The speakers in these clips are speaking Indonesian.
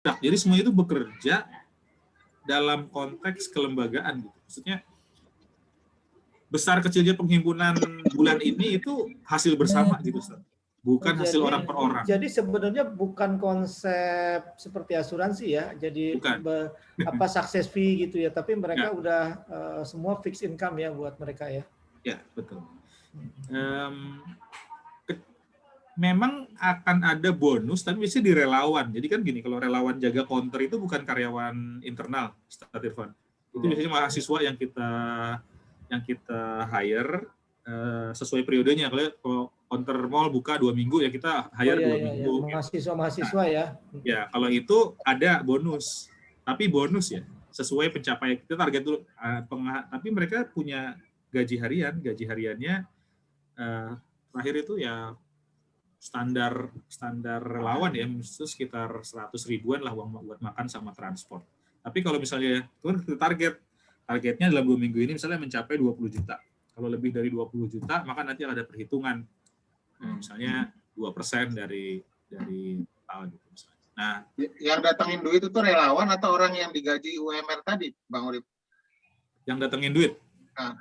Jadi semua itu bekerja dalam konteks kelembagaan gitu. Maksudnya besar kecilnya penghimpunan bulan ini itu hasil bersama gitu, Ustaz. Bukan hasil orang per orang. Jadi sebenarnya bukan konsep seperti asuransi ya. Jadi success fee gitu ya, tapi mereka udah semua fixed income ya buat mereka ya. Ya, betul. Memang akan ada bonus, tapi biasanya di relawan. Jadi kan gini, kalau relawan jaga counter itu bukan karyawan internal, Ustaz Irfan. Itu biasanya mahasiswa yang kita hire sesuai periodenya. Kalau counter mall buka 2 minggu, ya kita hire 2 minggu. Mahasiswa ya. Ya, kalau itu ada bonus. Tapi bonus ya, sesuai pencapaian. Kita target dulu. Tapi mereka punya gaji harian. Gaji hariannya terakhir itu ya standar relawan ya, itu sekitar 100 ribuan lah uang buat makan sama transport. Tapi kalau misalnya itu targetnya dalam 2 minggu ini misalnya mencapai 20 juta. Kalau lebih dari 20 juta, maka nanti ada perhitungan. Misalnya 2% dari tahun gitu misalnya. Nah, yang datangin duit itu relawan atau orang yang digaji UMR tadi, Bang Urip? Yang datangin duit. Nah,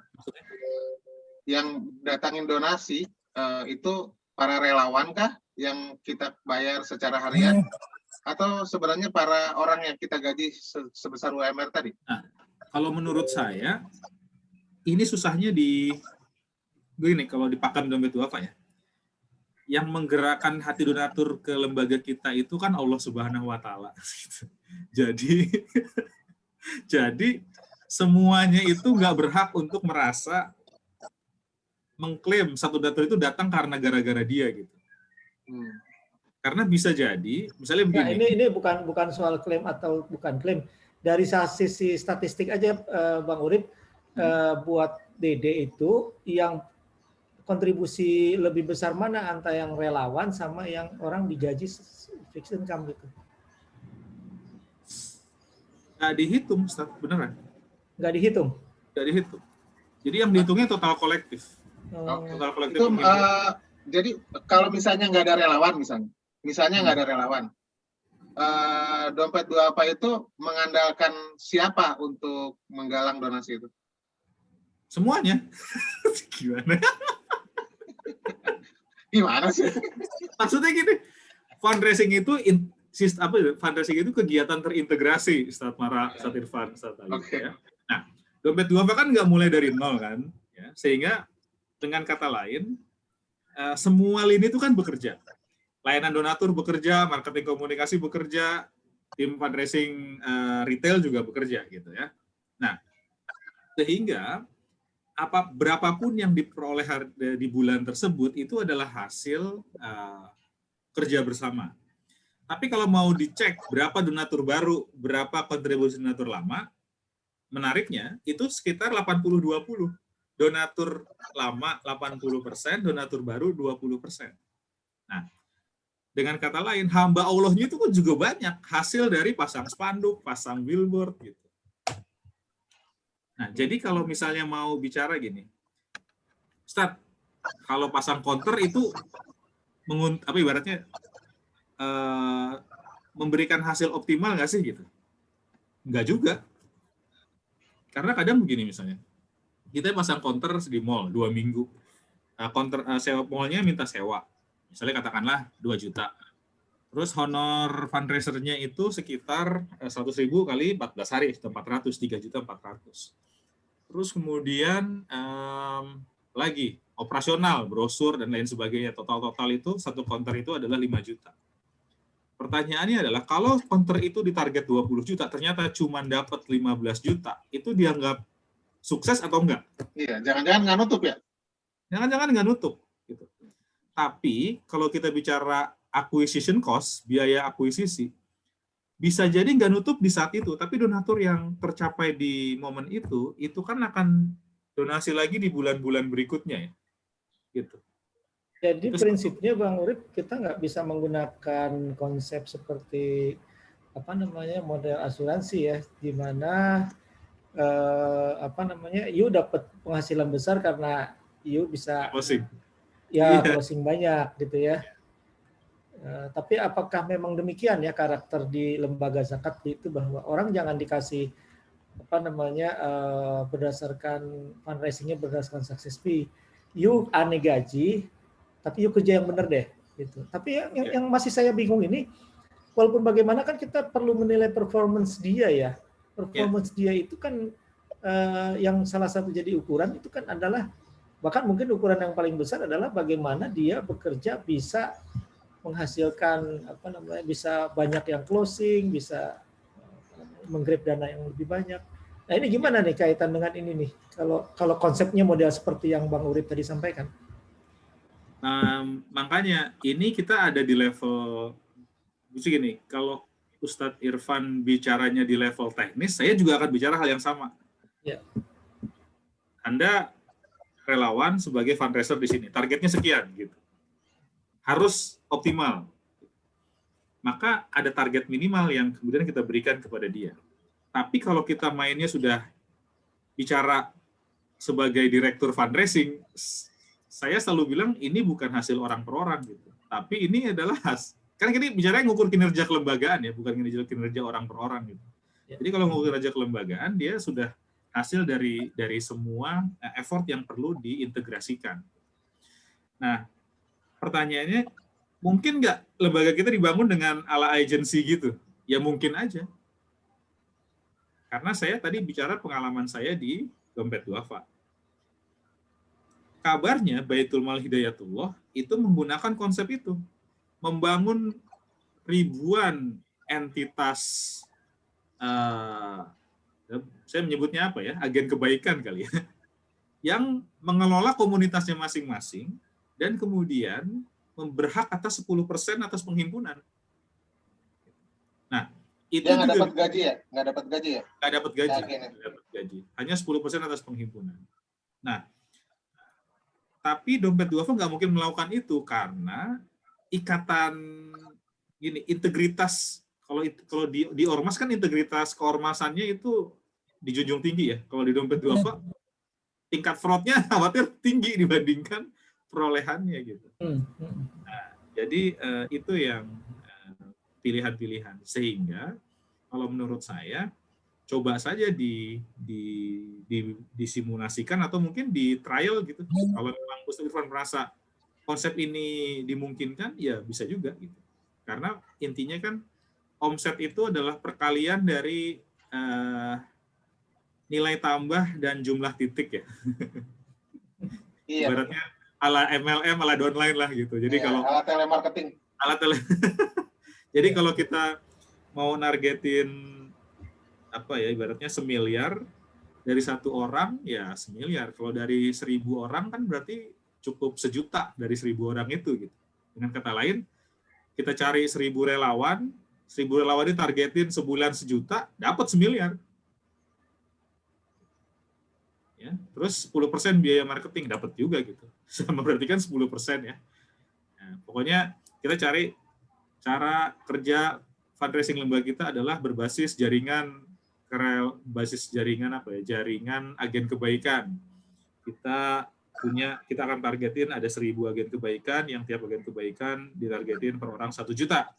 yang datangin donasi itu para relawan kah yang kita bayar secara harian, atau sebenarnya para orang yang kita gaji sebesar UMR tadi? Nah, kalau menurut saya ini susahnya begini, kalau di Pakan Dompet Duafa ya, yang menggerakkan hati donatur ke lembaga kita itu kan Allah Subhanahu wa Ta'ala. Jadi semuanya itu nggak berhak untuk merasa mengklaim satu donatur itu datang karena gara-gara dia gitu. Karena bisa jadi, misalnya begini. Nah, ini bukan soal klaim atau bukan klaim. Dari sisi statistik aja, Bang Urip, buat DD itu yang kontribusi lebih besar mana antara yang relawan sama yang orang digaji fixed income gitu? Nggak dihitung, Ustaz, beneran. Nggak dihitung? Nggak dihitung. Jadi yang dihitungnya total kolektif. Total kolektif. Itu, jadi kalau misalnya nggak ada relawan, misalnya nggak ada relawan, Dompet Duafa itu mengandalkan siapa untuk menggalang donasi itu? Semuanya. Gimana sih? Maksudnya gini, fundraising itu kegiatan terintegrasi, Ustaz Mara, Ustaz Irfan, Ustaz Ali. Okay. Ya. Nah, Dompet Duafa kan nggak mulai dari nol kan, ya. Sehingga dengan kata lain, semua lini itu kan bekerja. Layanan donatur bekerja, marketing komunikasi bekerja, tim fundraising retail juga bekerja gitu ya. Nah, sehingga berapapun yang diperoleh di bulan tersebut itu adalah hasil kerja bersama. Tapi kalau mau dicek berapa donatur baru, berapa kontribusi donatur lama, menariknya itu sekitar 80-20. Donatur lama 80%, donatur baru 20%. Nah, dengan kata lain, hamba Allahnya itu pun juga banyak hasil dari pasang spanduk, pasang billboard gitu. Nah, jadi kalau misalnya mau bicara gini, Ustaz, kalau pasang counter itu ibaratnya memberikan hasil optimal nggak sih gitu? Nggak juga. Karena kadang begini misalnya, kita pasang counter di mall 2 minggu. Counter sewa mallnya minta sewa. Misalnya katakanlah 2 juta. Terus honor fundraiser-nya itu sekitar 100.000 kali 14 hari, 400, 3.400.000. Terus kemudian lagi operasional, brosur dan lain sebagainya. Total itu satu counter itu adalah 5 juta. Pertanyaannya adalah kalau counter itu ditarget 20 juta, ternyata cuma dapat 15 juta, itu dianggap sukses atau enggak? Iya, jangan-jangan nggak nutup ya? Jangan-jangan nggak nutup. Gitu. Tapi kalau kita bicara acquisition cost, biaya akuisisi, bisa jadi nggak nutup di saat itu, tapi donatur yang tercapai di momen itu kan akan donasi lagi di bulan-bulan berikutnya ya. Gitu. Jadi prinsipnya Bang Urip, kita nggak bisa menggunakan konsep seperti model asuransi ya, di mana you dapat penghasilan besar karena you bisa closing. closing banyak gitu ya. Tapi apakah memang demikian ya karakter di lembaga zakat itu, bahwa orang jangan dikasih berdasarkan fundraisingnya berdasarkan success fee, you aneh gaji, tapi you kerja yang benar deh gitu. Tapi yang masih saya bingung ini, walaupun bagaimana kan kita perlu menilai performance dia ya. Performance dia itu kan yang salah satu jadi ukuran itu kan adalah, bahkan mungkin ukuran yang paling besar adalah bagaimana dia bekerja bisa menghasilkan bisa banyak yang closing, bisa menggrab dana yang lebih banyak. Nah ini gimana nih kaitan dengan ini nih? Kalau konsepnya model seperti yang Bang Urip tadi sampaikan. Makanya ini kita ada di level begini. Kalau Ustadz Irfan bicaranya di level teknis, saya juga akan bicara hal yang sama. Ya. Anda relawan sebagai fundraiser di sini, targetnya sekian gitu. Harus optimal. Maka ada target minimal yang kemudian kita berikan kepada dia. Tapi kalau kita mainnya sudah bicara sebagai direktur fundraising, saya selalu bilang ini bukan hasil orang per orang gitu. Tapi ini adalah kan ini bicaranya ngukur kinerja kelembagaan ya, bukan kinerja orang per orang gitu. Jadi kalau ngukur kinerja kelembagaan, dia sudah hasil dari semua effort yang perlu diintegrasikan. Nah, pertanyaannya, mungkin nggak lembaga kita dibangun dengan ala agency gitu? Ya mungkin aja. Karena saya tadi bicara pengalaman saya di Dompet Duafa. Kabarnya Baitul Mal Hidayatullah itu menggunakan konsep itu. Membangun ribuan entitas, saya menyebutnya apa ya, agen kebaikan kali ya, yang mengelola komunitasnya masing-masing dan kemudian berhak atas 10% atas penghimpunan. Nah, itu dia nggak juga dapat gaji ya? Nggak dapat gaji ya? Nggak dapat gaji. Hanya 10% atas penghimpunan. Nah, tapi Dompet Duafa nggak mungkin melakukan itu karena ikatan integritas. Kalau di ormas kan integritas keormasannya itu dijunjung tinggi ya. Kalau di Dompet Duafa tingkat fraudnya khawatir tinggi dibandingkan perolehannya gitu. Nah, jadi itu yang pilihan-pilihan. Sehingga kalau menurut saya coba saja disimulasikan atau mungkin di trial gitu. Kalau memang Ustadz Irfan merasa konsep ini dimungkinkan, ya bisa juga gitu. Karena intinya kan omset itu adalah perkalian dari nilai tambah dan jumlah titik ya. Iya. Ibaratnya ala MLM, ala downline lah gitu. Jadi kalau ala telemarketing. Jadi kalau kita mau nargetin ibaratnya 1 miliar dari 1 orang ya 1 miliar. Kalau dari 1.000 orang kan berarti cukup 1 juta dari 1.000 orang itu gitu. Dengan kata lain, kita cari 1.000 relawan, 1.000 relawan ditargetin sebulan 1 juta, dapat 1 miliar. Ya, terus 10% biaya marketing dapat juga gitu. Sama berarti kan 10% ya. Nah, pokoknya kita cari cara kerja fundraising lembaga kita adalah berbasis jaringan jaringan agen kebaikan. Kita akan targetin ada 1.000 agen kebaikan, yang tiap agen kebaikan ditargetin per orang 1 juta.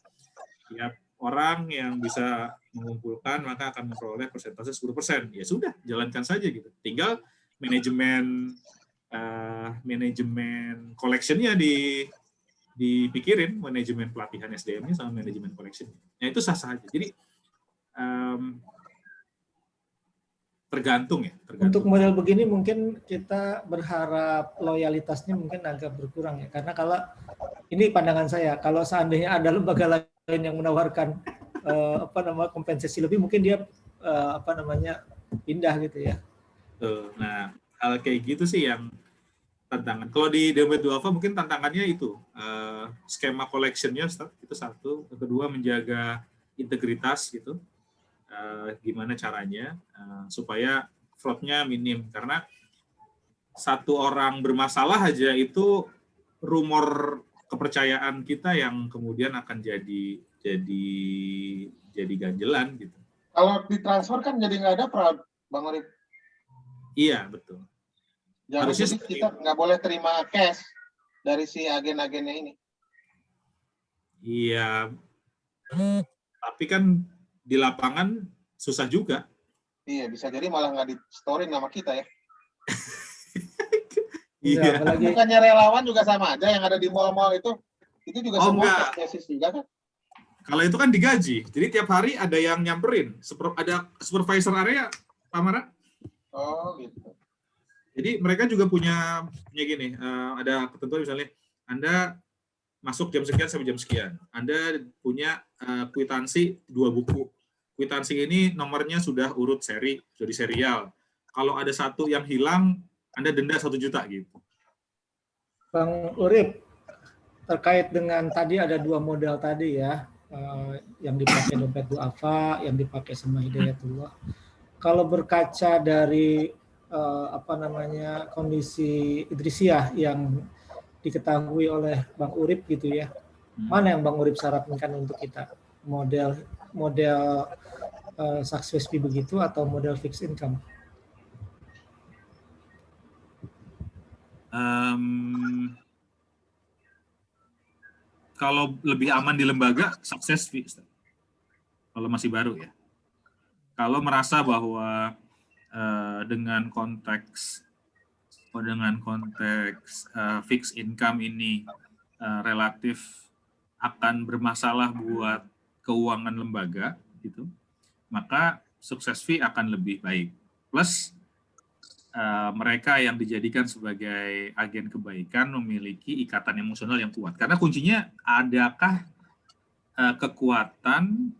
Tiap orang yang bisa mengumpulkan maka akan memperoleh persentase 10%. Ya sudah, jalankan saja gitu. Tinggal manajemen collection-nya dipikirin, manajemen pelatihan SDM-nya sama manajemen collection-nya. Ya itu sah-sah aja. Jadi tergantung. Untuk model begini mungkin kita berharap loyalitasnya mungkin agak berkurang ya. Karena kalau ini pandangan saya, kalau seandainya ada lembaga lain yang menawarkan kompensasi lebih, mungkin dia pindah gitu ya. Nah, hal kayak gitu sih yang tantangan. Kalau di Dompet Duafa mungkin tantangannya itu skema collection-nya itu satu, kedua menjaga integritas gitu. Gimana caranya supaya fraud-nya minim, karena 1 orang bermasalah aja itu rumor kepercayaan kita yang kemudian akan jadi ganjelan gitu. Kalau ditransfer kan jadi nggak ada fraud, Bang Urip. Iya, betul. Harusnya kita nggak boleh terima cash dari si agen-agennya ini. Iya, tapi kan di lapangan susah juga. Iya, bisa jadi malah nggak di-story nama kita ya. Iya, Iya. apalagi Bukannya relawan juga sama aja yang ada di mall-mall itu juga Oh, semua enggak. chat basis juga kan? Kalau itu kan digaji. Jadi tiap hari ada yang nyamperin. Ada supervisor area, Pak Mara. Oh, gitu. Jadi mereka juga punya gini, ada ketentuan misalnya Anda masuk jam sekian sampai jam sekian. Anda punya kwitansi 2 buku. Kwitansi ini nomornya sudah urut seri, jadi serial. Kalau ada satu yang hilang, Anda denda 1 juta gitu. Bang Urip, terkait dengan tadi ada 2 model tadi ya, yang dipakai dompet duafa, yang dipakai sama Hidayatullah. Kalau berkaca dari kondisi Idrisiyah yang diketahui oleh Bang Urip gitu ya, mana yang Bang Urip sarankan untuk kita? Model success fee begitu atau model fixed income? Kalau lebih aman di lembaga, sukses fee. Kalau masih baru ya. Kalau merasa bahwa dengan konteks fixed income ini relatif akan bermasalah buat keuangan lembaga, gitu, maka sukses fee akan lebih baik. Plus mereka yang dijadikan sebagai agen kebaikan memiliki ikatan emosional yang kuat. Karena kuncinya adakah kekuatan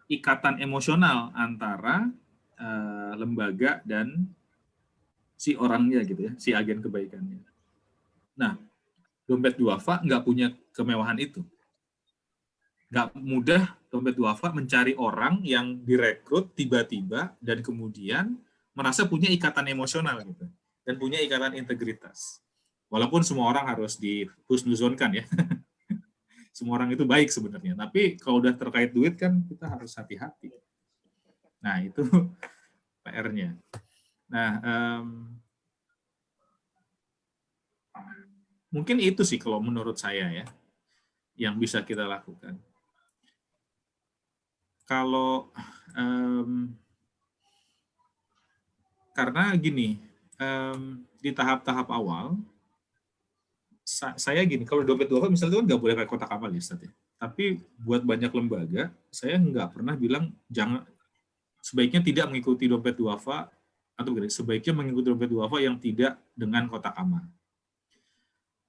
ikatan emosional antara lembaga dan si orangnya gitu ya, si agen kebaikannya. Nah, dompet duafa nggak punya kemewahan itu. Nggak mudah dompet duafa mencari orang yang direkrut tiba-tiba dan kemudian merasa punya ikatan emosional gitu dan punya ikatan integritas. Walaupun semua orang harus dihusnuzonkan ya. Semua orang itu baik sebenarnya, tapi kalau udah terkait duit kan kita harus hati-hati. Nah, itu PR-nya. Nah, mungkin itu sih kalau menurut saya ya, yang bisa kita lakukan. Kalau karena gini, di tahap-tahap awal, saya gini, kalau dompet duafa misalnya itu kan nggak boleh pakai kotak amal ya, Ustaz ya. Tapi buat banyak lembaga, saya nggak pernah bilang sebaiknya tidak mengikuti dompet duafa, atau sebaiknya mengikuti dompet duafa yang tidak dengan kotak amal.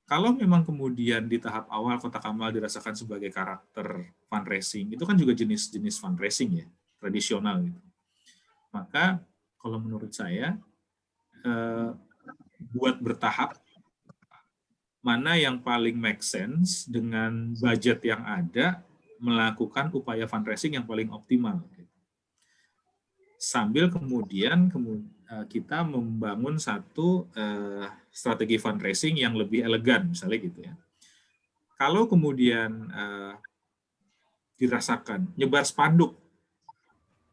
Kalau memang kemudian di tahap awal kotak amal dirasakan sebagai karakter fundraising, itu kan juga jenis-jenis fundraising ya, tradisional gitu. Maka kalau menurut saya, buat bertahap, mana yang paling make sense dengan budget yang ada, melakukan upaya fundraising yang paling optimal. Sambil kemudian kita membangun satu strategi fundraising yang lebih elegan, misalnya gitu ya. Kalau kemudian dirasakan nyebar spanduk,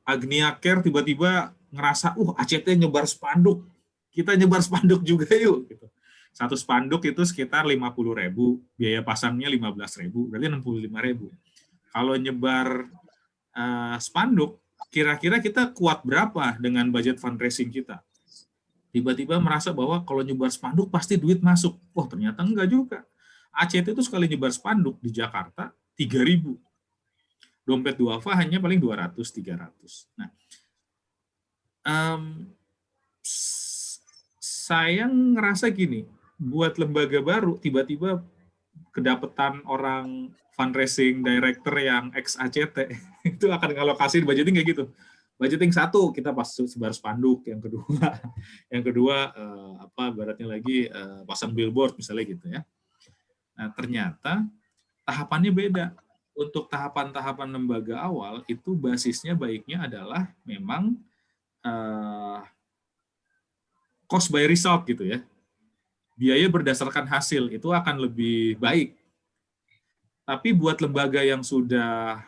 Agnia Care tiba-tiba ngerasa, ACT nyebar spanduk, kita nyebar spanduk juga yuk. Gitu. Satu spanduk itu sekitar 50.000, biaya pasangnya 15.000, berarti 65.000. Kalau nyebar spanduk, kira-kira kita kuat berapa dengan budget fundraising kita? Tiba-tiba merasa bahwa kalau nyebar spanduk pasti duit masuk. Ternyata enggak juga. ACT itu sekali nyebar spanduk di Jakarta 3.000. Dompet duafa hanya paling 200-300. Nah, saya ngerasa gini, buat lembaga baru tiba-tiba kedapetan orang fundraising director yang ex ACT itu akan ngalokasi budgeting kayak gitu. Budgeting 1 kita pas sebar spanduk, yang kedua baratnya lagi pasang billboard misalnya gitu ya. Nah, ternyata tahapannya beda. Untuk tahapan-tahapan lembaga awal itu basisnya baiknya adalah memang cost by result gitu ya. Biaya berdasarkan hasil itu akan lebih baik. Tapi buat lembaga yang sudah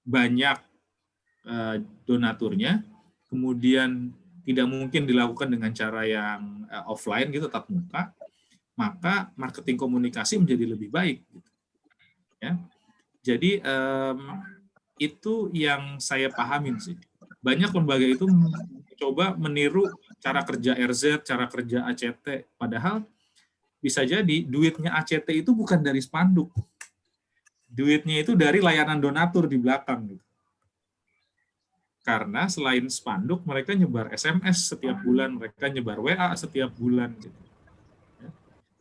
banyak donaturnya, kemudian tidak mungkin dilakukan dengan cara yang offline gitu, tatap muka, maka marketing komunikasi menjadi lebih baik. Gitu. Ya. Jadi itu yang saya pahamin sih. Banyak lembaga itu mencoba meniru cara kerja RZ, cara kerja ACT, padahal bisa jadi duitnya ACT itu bukan dari spanduk, duitnya itu dari layanan donatur di belakang gitu. Karena selain spanduk, mereka nyebar SMS setiap bulan, mereka nyebar WA setiap bulan gitu.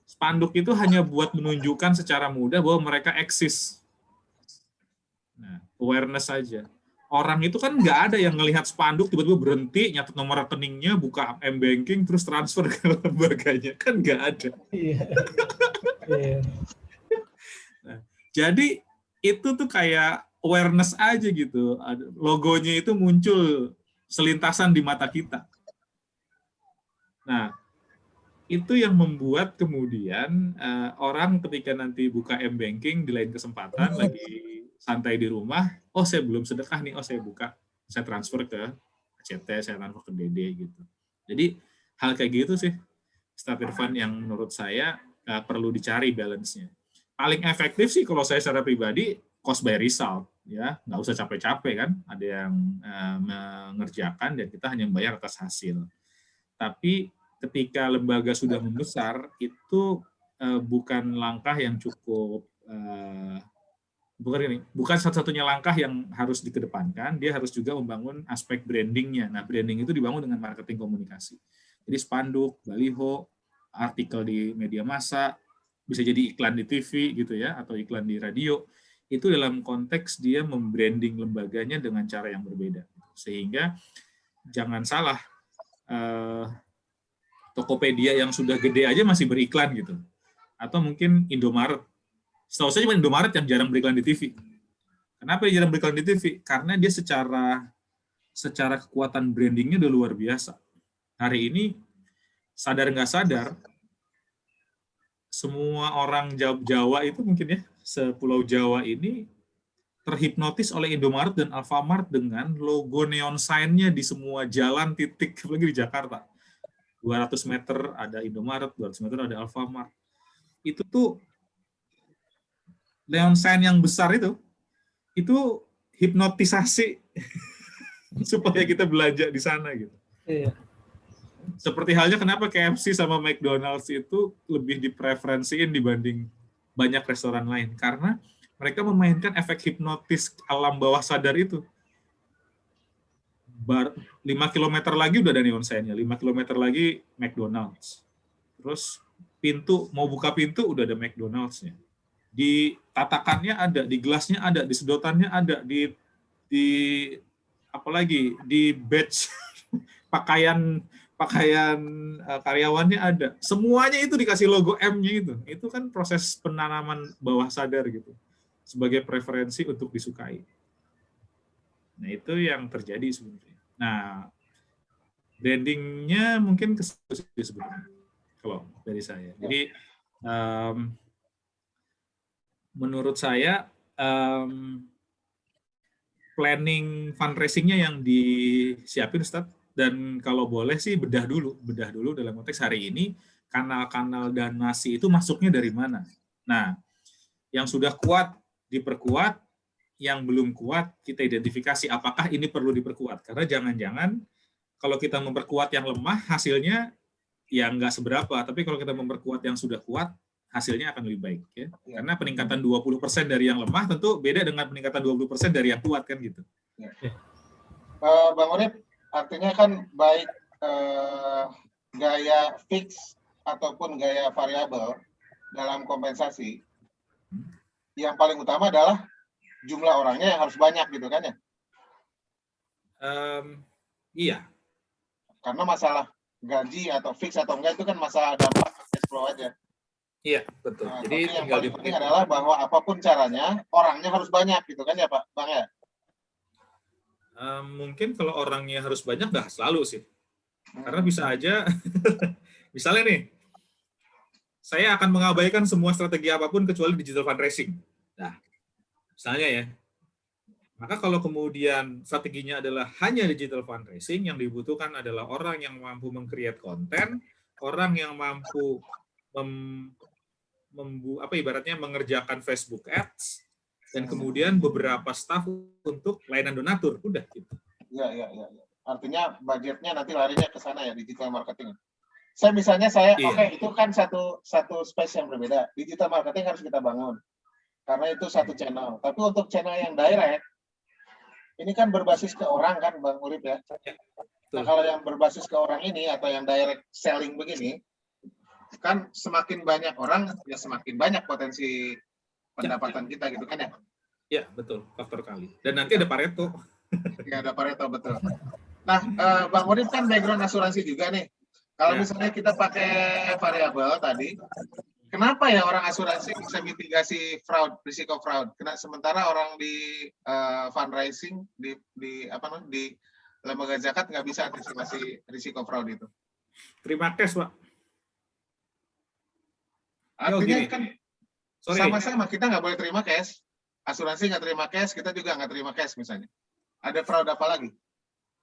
Spanduk itu hanya buat menunjukkan secara mudah bahwa mereka eksis. Nah, awareness saja. Orang itu kan nggak ada yang ngelihat spanduk tiba-tiba berhenti, nyatet nomor rekeningnya, buka M-Banking, terus transfer ke lembaganya. Kan nggak ada. Iya. Iya. Nah, jadi itu tuh kayak awareness aja gitu. Logonya itu muncul selintasan di mata kita. Nah, itu yang membuat kemudian orang ketika nanti buka M-Banking di lain kesempatan lagi santai di rumah, oh saya belum sedekah nih, oh saya buka, saya transfer ke ACT, saya transfer ke DD gitu. Jadi hal kayak gitu sih, starter fund yang menurut saya perlu dicari balance-nya. Paling efektif sih kalau saya secara pribadi cost by result, ya nggak usah capek-capek kan, ada yang mengerjakan dan kita hanya membayar atas hasil. Tapi ketika lembaga sudah membesar, itu bukan langkah yang cukup, bukan satu-satunya langkah yang harus dikedepankan, dia harus juga membangun aspek brandingnya. Nah, branding itu dibangun dengan marketing komunikasi. Jadi spanduk, baliho, artikel di media massa, bisa jadi iklan di TV gitu ya, atau iklan di radio, itu dalam konteks dia membranding lembaganya dengan cara yang berbeda. Sehingga jangan salah, Tokopedia yang sudah gede aja masih beriklan gitu. Atau mungkin Indomaret. Setahu saya cuma Indomaret yang jarang beriklan di TV. Kenapa dia jarang beriklan di TV? Karena dia secara kekuatan brandingnya udah luar biasa. Hari ini, sadar nggak sadar, semua orang Jawa itu mungkin ya, sepulau Jawa ini terhipnotis oleh Indomaret dan Alfamart dengan logo neon sign-nya di semua jalan titik, apalagi di Jakarta. 200 meter ada Indomaret, 200 meter ada Alfamart. Itu tuh neon sign yang besar itu hipnotisasi supaya kita belanja di sana gitu. Iya. Seperti halnya kenapa KFC sama McDonald's itu lebih dipreferensiin dibanding banyak restoran lain, karena mereka memainkan efek hipnotis alam bawah sadar itu. 5 km lagi udah ada neon sign-nya, 5 km lagi McDonald's. Terus mau buka pintu udah ada McDonald's-nya. Di tatakannya ada, di gelasnya ada, di sedotannya ada, di apalagi di badge pakaian karyawannya ada. Semuanya itu dikasih logo M-nya itu. Itu kan proses penanaman bawah sadar gitu. Sebagai preferensi untuk disukai. Nah, itu yang terjadi sebenarnya. Nah, brandingnya mungkin kesulitan sebenarnya kalau dari saya. Jadi menurut saya planning fundraising-nya yang disiapin, Ustadz, dan kalau boleh sih bedah dulu dalam konteks hari ini kanal-kanal donasi itu masuknya dari mana. Nah, yang sudah kuat diperkuat, yang belum kuat kita identifikasi apakah ini perlu diperkuat. Karena jangan-jangan kalau kita memperkuat yang lemah, hasilnya ya nggak seberapa. Tapi kalau kita memperkuat yang sudah kuat, hasilnya akan lebih baik. Ya. Karena peningkatan 20% dari yang lemah tentu beda dengan peningkatan 20% dari yang kuat, kan gitu. Ya. Bang Urip, artinya kan baik gaya fix ataupun gaya variabel dalam kompensasi, yang paling utama adalah jumlah orangnya yang harus banyak gitu kan ya? Iya. Karena masalah gaji atau fix atau enggak itu kan masalah dampak cash flow aja. Iya, betul. Nah, jadi yang paling penting adalah bahwa apapun caranya orangnya harus banyak gitu kan ya Pak Bang ya? Mungkin kalau orangnya harus banyak nggak selalu sih. Karena bisa aja misalnya nih, saya akan mengabaikan semua strategi apapun kecuali digital fundraising. Nah, misalnya ya. Maka kalau kemudian strateginya adalah hanya digital fundraising, yang dibutuhkan adalah orang yang mampu meng-create konten, orang yang mampu ibaratnya mengerjakan Facebook Ads, dan kemudian beberapa staf untuk layanan donatur, udah gitu. Iya. Artinya budgetnya nanti larinya ke sana ya, digital marketing. Oke, itu kan satu space yang berbeda. Digital marketing harus kita bangun. Karena itu satu channel. Tapi untuk channel yang direct, ini kan berbasis ke orang kan, Bang Urip ya. Nah, kalau yang berbasis ke orang ini, atau yang direct selling begini, kan semakin banyak orang, ya semakin banyak potensi pendapatan kita gitu kan ya? Ya, betul. Faktor kali. Dan nanti ada Pareto. Ya, ada Pareto, betul. Nah, Bang Urip kan background asuransi juga nih. Kalau misalnya kita pakai variabel tadi, kenapa ya orang asuransi bisa mitigasi fraud, risiko fraud? Sementara orang di fundraising, di lembaga zakat nggak bisa antisipasi risiko fraud itu. Terima cash, Pak. Artinya kan sama-sama kita nggak boleh terima cash. Asuransi nggak terima cash, kita juga nggak terima cash misalnya. Ada fraud apa lagi?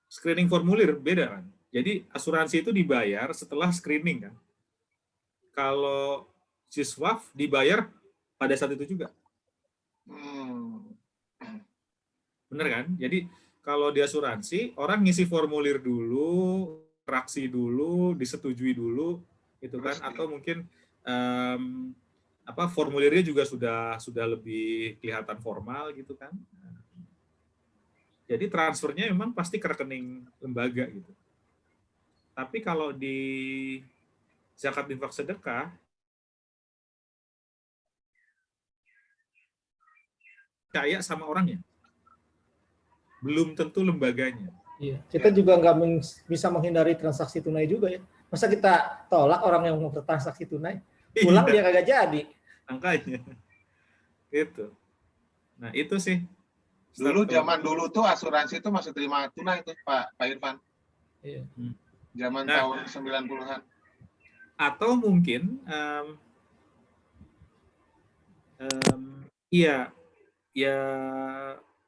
Screening formulir beda kan. Jadi asuransi itu dibayar setelah screening kan. Kalau Siswaf dibayar pada saat itu juga. Bener kan? Jadi kalau di asuransi orang ngisi formulir dulu, traksi dulu, disetujui dulu, itu kan? Atau mungkin formulirnya juga sudah lebih kelihatan formal gitu kan? Jadi transfernya memang pasti ke rekening lembaga gitu. Tapi kalau di zakat infak sedekah, percaya sama orangnya, belum tentu lembaganya. Iya. Kita juga nggak bisa menghindari transaksi tunai juga ya. Masa kita tolak orang yang mau bertransaksi tunai, pulang dia kagak jadi. Angkanya, gitu. Nah itu sih. Zaman dulu tuh asuransi itu masih terima tunai tuh Pak Irfan. Iya. Zaman tahun 90-an. Atau mungkin ya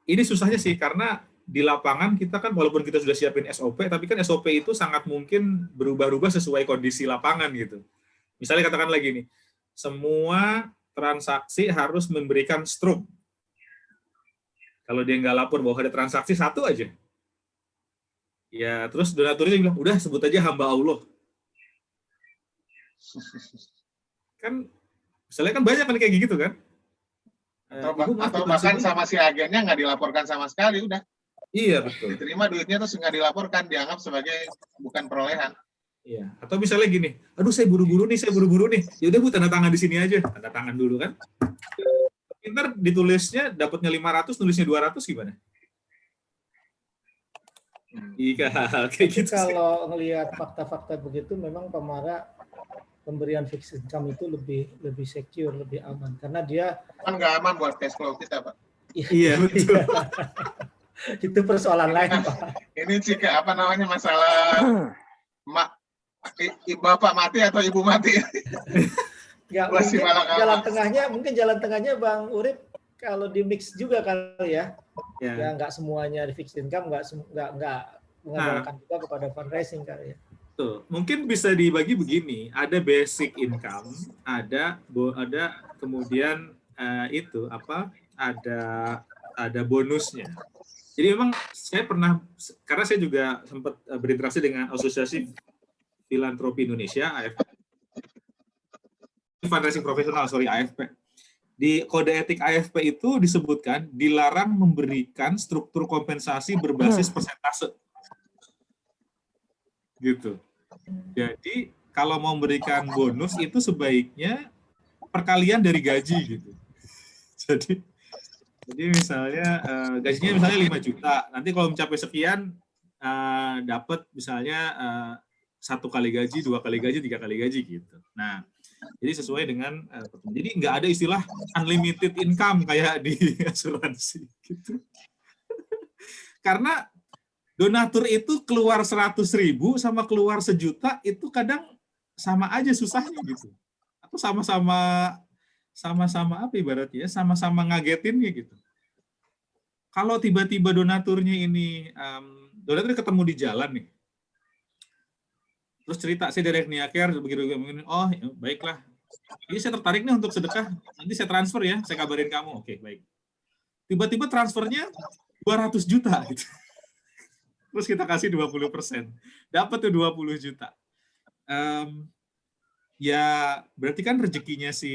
ini susahnya sih karena di lapangan kita kan walaupun kita sudah siapin SOP, tapi kan SOP itu sangat mungkin berubah-ubah sesuai kondisi lapangan gitu. Misalnya katakan lagi nih, semua transaksi harus memberikan struk. Kalau dia nggak lapor bahwa ada transaksi satu aja, ya terus donaturnya bilang, udah sebut aja hamba Allah. Kan misalnya kan banyak kan kayak gitu kan. Atau bahkan sama si agennya nggak dilaporkan sama sekali, udah. Iya, betul. Diterima duitnya terus nggak dilaporkan, dianggap sebagai bukan perolehan. Iya. Atau misalnya gini, aduh saya buru-buru nih. Ya udah Bu, tanda tangan di sini aja. Tanda tangan dulu kan. Ntar ditulisnya dapatnya 500, nulisnya 200 gimana? Iya, kayak gitu. Kalau ngelihat fakta-fakta begitu, memang pemberian fixed income itu lebih secure, lebih aman karena dia kan nggak aman buat cash flow kita, Pak. Iya, betul. Itu persoalan lain, Pak. Ini jika masalah bapak mati atau ibu mati. Ya, mungkin jalan tengahnya Bang Urip kalau di mix juga kali ya. Ya nggak semuanya di fixed income, nggak mengandalkan juga kepada fundraising kali ya. Tuh, mungkin bisa dibagi begini, ada basic income, ada kemudian ada bonusnya. Jadi memang saya pernah, karena saya juga sempat berinteraksi dengan Asosiasi Filantropi Indonesia, AFP, Fundraising Profesional, AFP. Di kode etik AFP itu disebutkan dilarang memberikan struktur kompensasi berbasis persentase. Gitu. Jadi kalau mau memberikan bonus itu sebaiknya perkalian dari gaji gitu. Jadi misalnya gajinya misalnya 5 juta, nanti kalau mencapai sekian dapat misalnya 1 kali gaji, 2 kali gaji, 3 kali gaji gitu. Nah, jadi sesuai dengan jadi nggak ada istilah unlimited income kayak di asuransi gitu. Karena donatur itu keluar 100.000 sama keluar 1 juta itu kadang sama aja susahnya gitu. Atau sama-sama apa ibaratnya, sama-sama ngagetinnya gitu. Kalau tiba-tiba donaturnya ini, donatur ketemu di jalan nih, terus cerita, saya dari Niaker, begitu, oh ya, baiklah, ini saya tertarik nih untuk sedekah, nanti saya transfer ya, saya kabarin kamu, oke baik. tiba-tiba transfernya 200 juta gitu. Terus kita kasih 20%. Dapat tuh 20 juta. Ya berarti kan rezekinya si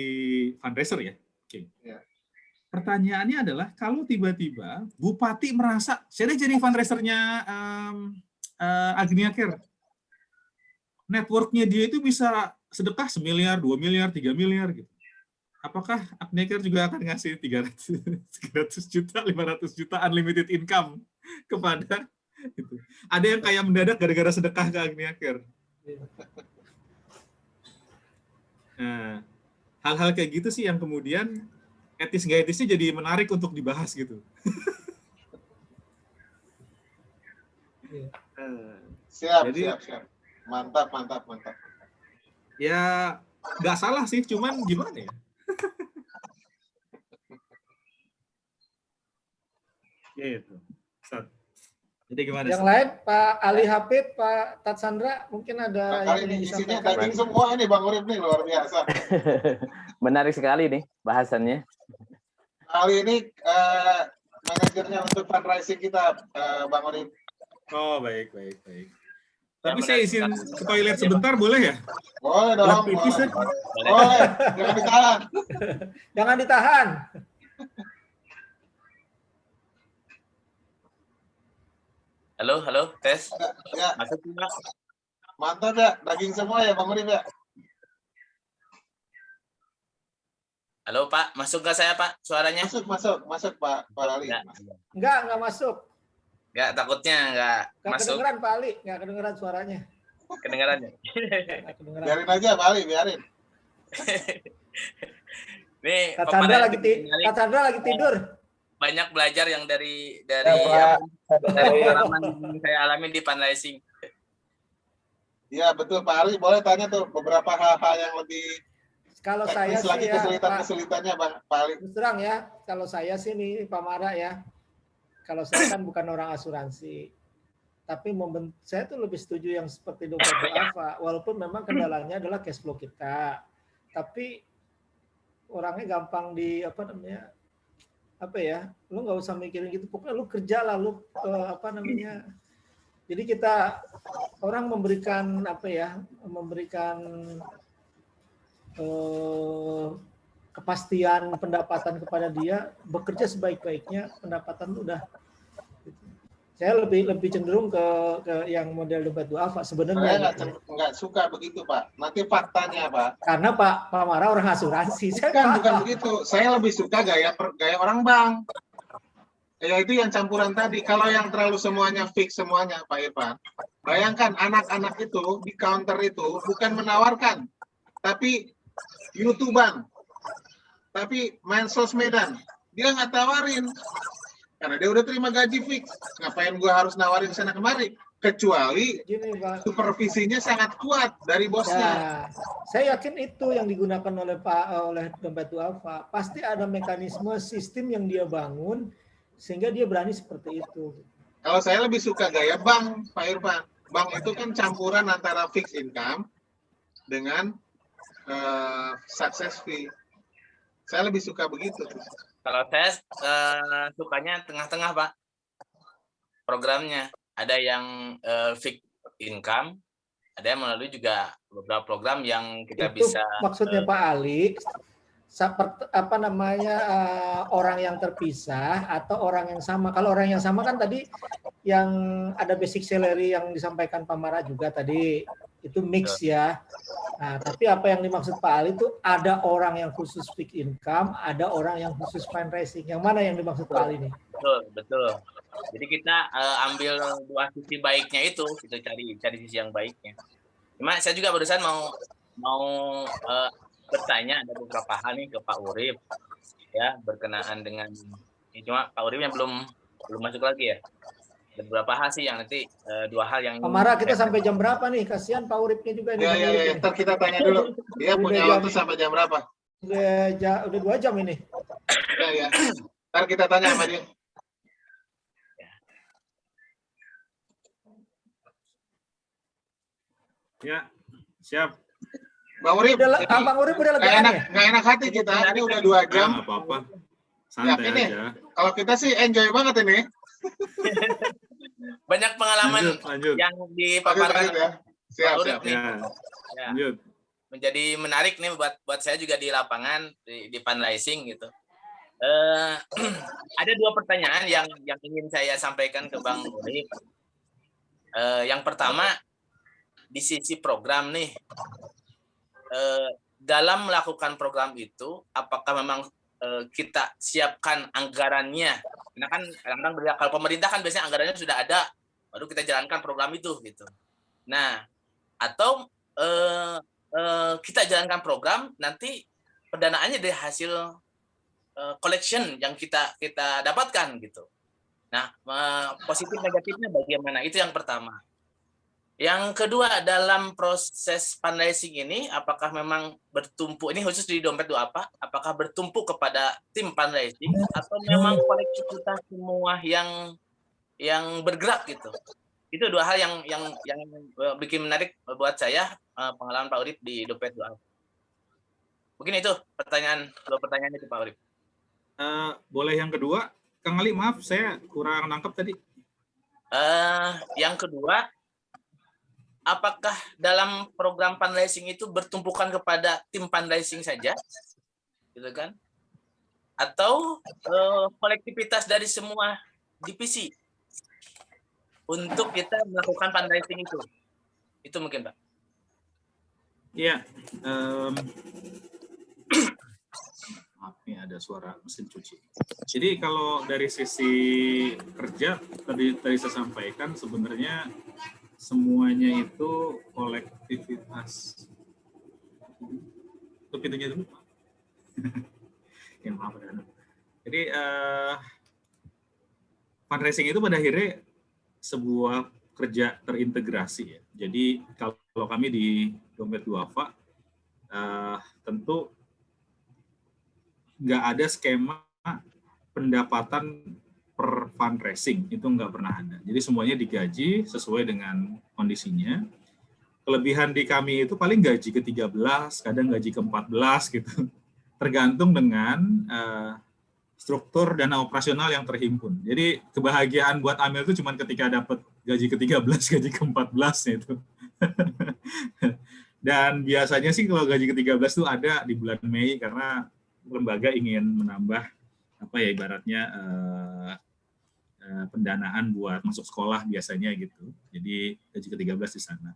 fundraiser ya. Oke. Ya. Pertanyaannya adalah kalau tiba-tiba bupati merasa saya jadi fundraisernya Agnia Care. Networknya dia itu bisa sedekah 1 miliar, 2 miliar, 3 miliar gitu. Apakah Agnia Care juga akan ngasih 300 juta, 500 juta unlimited income kepada gitu. Ada yang kayak mendadak gara-gara sedekah ke Agnia Care. Nah, hal-hal kayak gitu sih yang kemudian etis nggak etisnya jadi menarik untuk dibahas gitu. Siap. Jadi, Siap. Mantap. Ya nggak salah sih, cuman gimana ya? Gitu. Jadi gimana? Yang lain Pak Ali Habib, Pak Tat Sandra mungkin ada Kali ini isinya daging semua nih Bang Urip nih, luar biasa. Menarik sekali nih bahasannya. Kali ini manajernya untuk fundraising kita, Bang Urip. Oh, baik. Tapi saya izin ke toilet sebentar, boleh ya? Boleh dong. Boleh. Jangan ditahan. Jangan ditahan. Halo, tes. Ya. Masuk Mas. Mantap ya, daging semua ya Bang Urip ya. Halo Pak, masuk nggak saya Pak suaranya? Masuk Pak Ali. Enggak masuk. Nggak, takutnya nggak masuk. Kedengeran Pak Ali, enggak kedengeran suaranya. Kedengarannya. Nggak kedengeran. Biarin aja Pak Ali, biarin. Nih, Tat Sandra lagi tidur. banyak belajar yang dari Pak. pengalaman yang saya alami di fundraising. Iya betul Pak Ali, boleh tanya tuh beberapa hal-hal yang lebih Kalau saya teknis sih lagi, ya, kesulitannya Bang Pak Ali. terus terang ya, kalau saya sih nih Pak Mara ya, kalau saya kan bukan orang asuransi, tapi saya tuh lebih setuju yang seperti dompet duafa, walaupun memang kendalanya adalah cash flow kita, tapi orangnya gampang lu nggak usah mikirin gitu, pokoknya lu kerja lah, lu jadi kita orang memberikan kepastian pendapatan kepada dia, bekerja sebaik-baiknya, pendapatan udah. Saya lebih cenderung ke yang model dompet duafa sebenarnya. Saya nggak suka begitu Pak. Nanti faktanya Pak. Karena Pak Mara orang asuransi. Bukan begitu. Saya lebih suka gaya orang bank. Ya itu yang campuran tadi. Kalau yang terlalu semuanya fix semuanya Pak Irfan. Bayangkan anak-anak itu di counter itu bukan menawarkan, tapi YouTuber, tapi main sosmedan. Dia nggak tawarin. Karena dia udah terima gaji fix. Ngapain gua harus nawarin sana kemari? Kecuali gini, Pak, supervisinya sangat kuat dari bosnya. Ya, saya yakin itu yang digunakan oleh dompet duafa. Pasti ada mekanisme sistem yang dia bangun sehingga dia berani seperti itu. Kalau saya lebih suka gaya bank, Pak Irfan. Bank itu kan campuran antara fixed income dengan success fee. Saya lebih suka begitu. Kalau saya sukanya tengah-tengah Pak. Programnya ada yang fixed income, ada yang melalui juga beberapa program yang kita Itu bisa. Maksudnya Pak Ali, orang yang terpisah atau orang yang sama. Kalau orang yang sama kan tadi yang ada basic salary yang disampaikan Pak Mara juga tadi, itu mix ya. Nah, tapi apa yang dimaksud Pak Ali itu ada orang yang khusus fixed income, ada orang yang khusus fundraising. Yang mana yang dimaksud Pak Ali nih? Betul. Jadi kita ambil dua sisi baiknya itu, kita cari sisi yang baiknya. Cuma saya juga barusan mau bertanya ada beberapa hal nih ke Pak Urip ya berkenaan dengan ini, cuma Pak Urip yang belum masuk lagi ya. Ada beberapa hal sih yang nanti dua hal yang Pak Mara, kita sampai jam berapa nih? Kasihan Pak Uripnya juga nih. Ya, ntar kita tanya dulu. Dia punya waktu sampai jam berapa? Udah 2 jam ini. Ya. Ntar kita tanya sama dia. Ya, siap. Bang Urip, Bang Urip udah lega ya? nggak enak hati kita. Ini udah 2 jam. Apa-apa. santai Yakin nih? aja. Kalau kita sih enjoy banget ini. Banyak pengalaman Lanjut. yang Lanjut dipaparkan ya. Siap, Pak Urip siap. nih. Ya, Ya, lanjut. menjadi menarik nih buat saya juga di lapangan di fundraising gitu. Ada 2 pertanyaan yang ingin saya sampaikan ke Bang Urip. Yang pertama, di sisi program nih, dalam melakukan program itu, apakah memang kita siapkan anggarannya? Karena kan kadang-kadang kalau pemerintah kan biasanya anggarannya sudah ada, baru kita jalankan program itu gitu. Nah, atau kita jalankan program, nanti pendanaannya dari hasil collection yang kita dapatkan gitu. Nah, positif negatifnya bagaimana? Itu yang pertama. Yang kedua, dalam proses fundraising ini, apakah memang bertumpu, ini khusus di Dompet Duafa, apakah bertumpu kepada tim fundraising atau memang kolektivitas semua yang bergerak gitu? Itu 2 hal yang bikin menarik buat saya pengalaman Pak Urip di Dompet Duafa. Mungkin itu 2 pertanyaan itu Pak Urip. Boleh yang kedua, Kang Ali, maaf saya kurang nangkep tadi. Yang kedua, apakah dalam program fundraising itu bertumpukan kepada tim fundraising saja, gitu kan? Atau kolektivitas dari semua divisi untuk kita melakukan fundraising itu? Itu mungkin, Pak. Iya. Maaf nih ada suara mesin cuci. Jadi kalau dari sisi kerja tadi saya sampaikan sebenarnya semuanya itu kolektivitas. Tutup pintunya dulu. Ya maaf. Jadi fundraising itu pada akhirnya sebuah kerja terintegrasi ya. Jadi kalau kami di Dompet Duafa tentu nggak ada skema pendapatan per fundraising, itu nggak pernah ada. Jadi semuanya digaji sesuai dengan kondisinya. Kelebihan di kami itu paling gaji ke-13, kadang gaji ke-14 gitu. Tergantung dengan struktur dana operasional yang terhimpun. Jadi kebahagiaan buat Amel itu cuma ketika dapat gaji ke-13, gaji ke-14 itu. Dan biasanya sih kalau gaji ke-13 itu ada di bulan Mei karena lembaga ingin menambah apa ya ibaratnya pendanaan buat masuk sekolah biasanya gitu. Jadi gaji ke-13 di sana.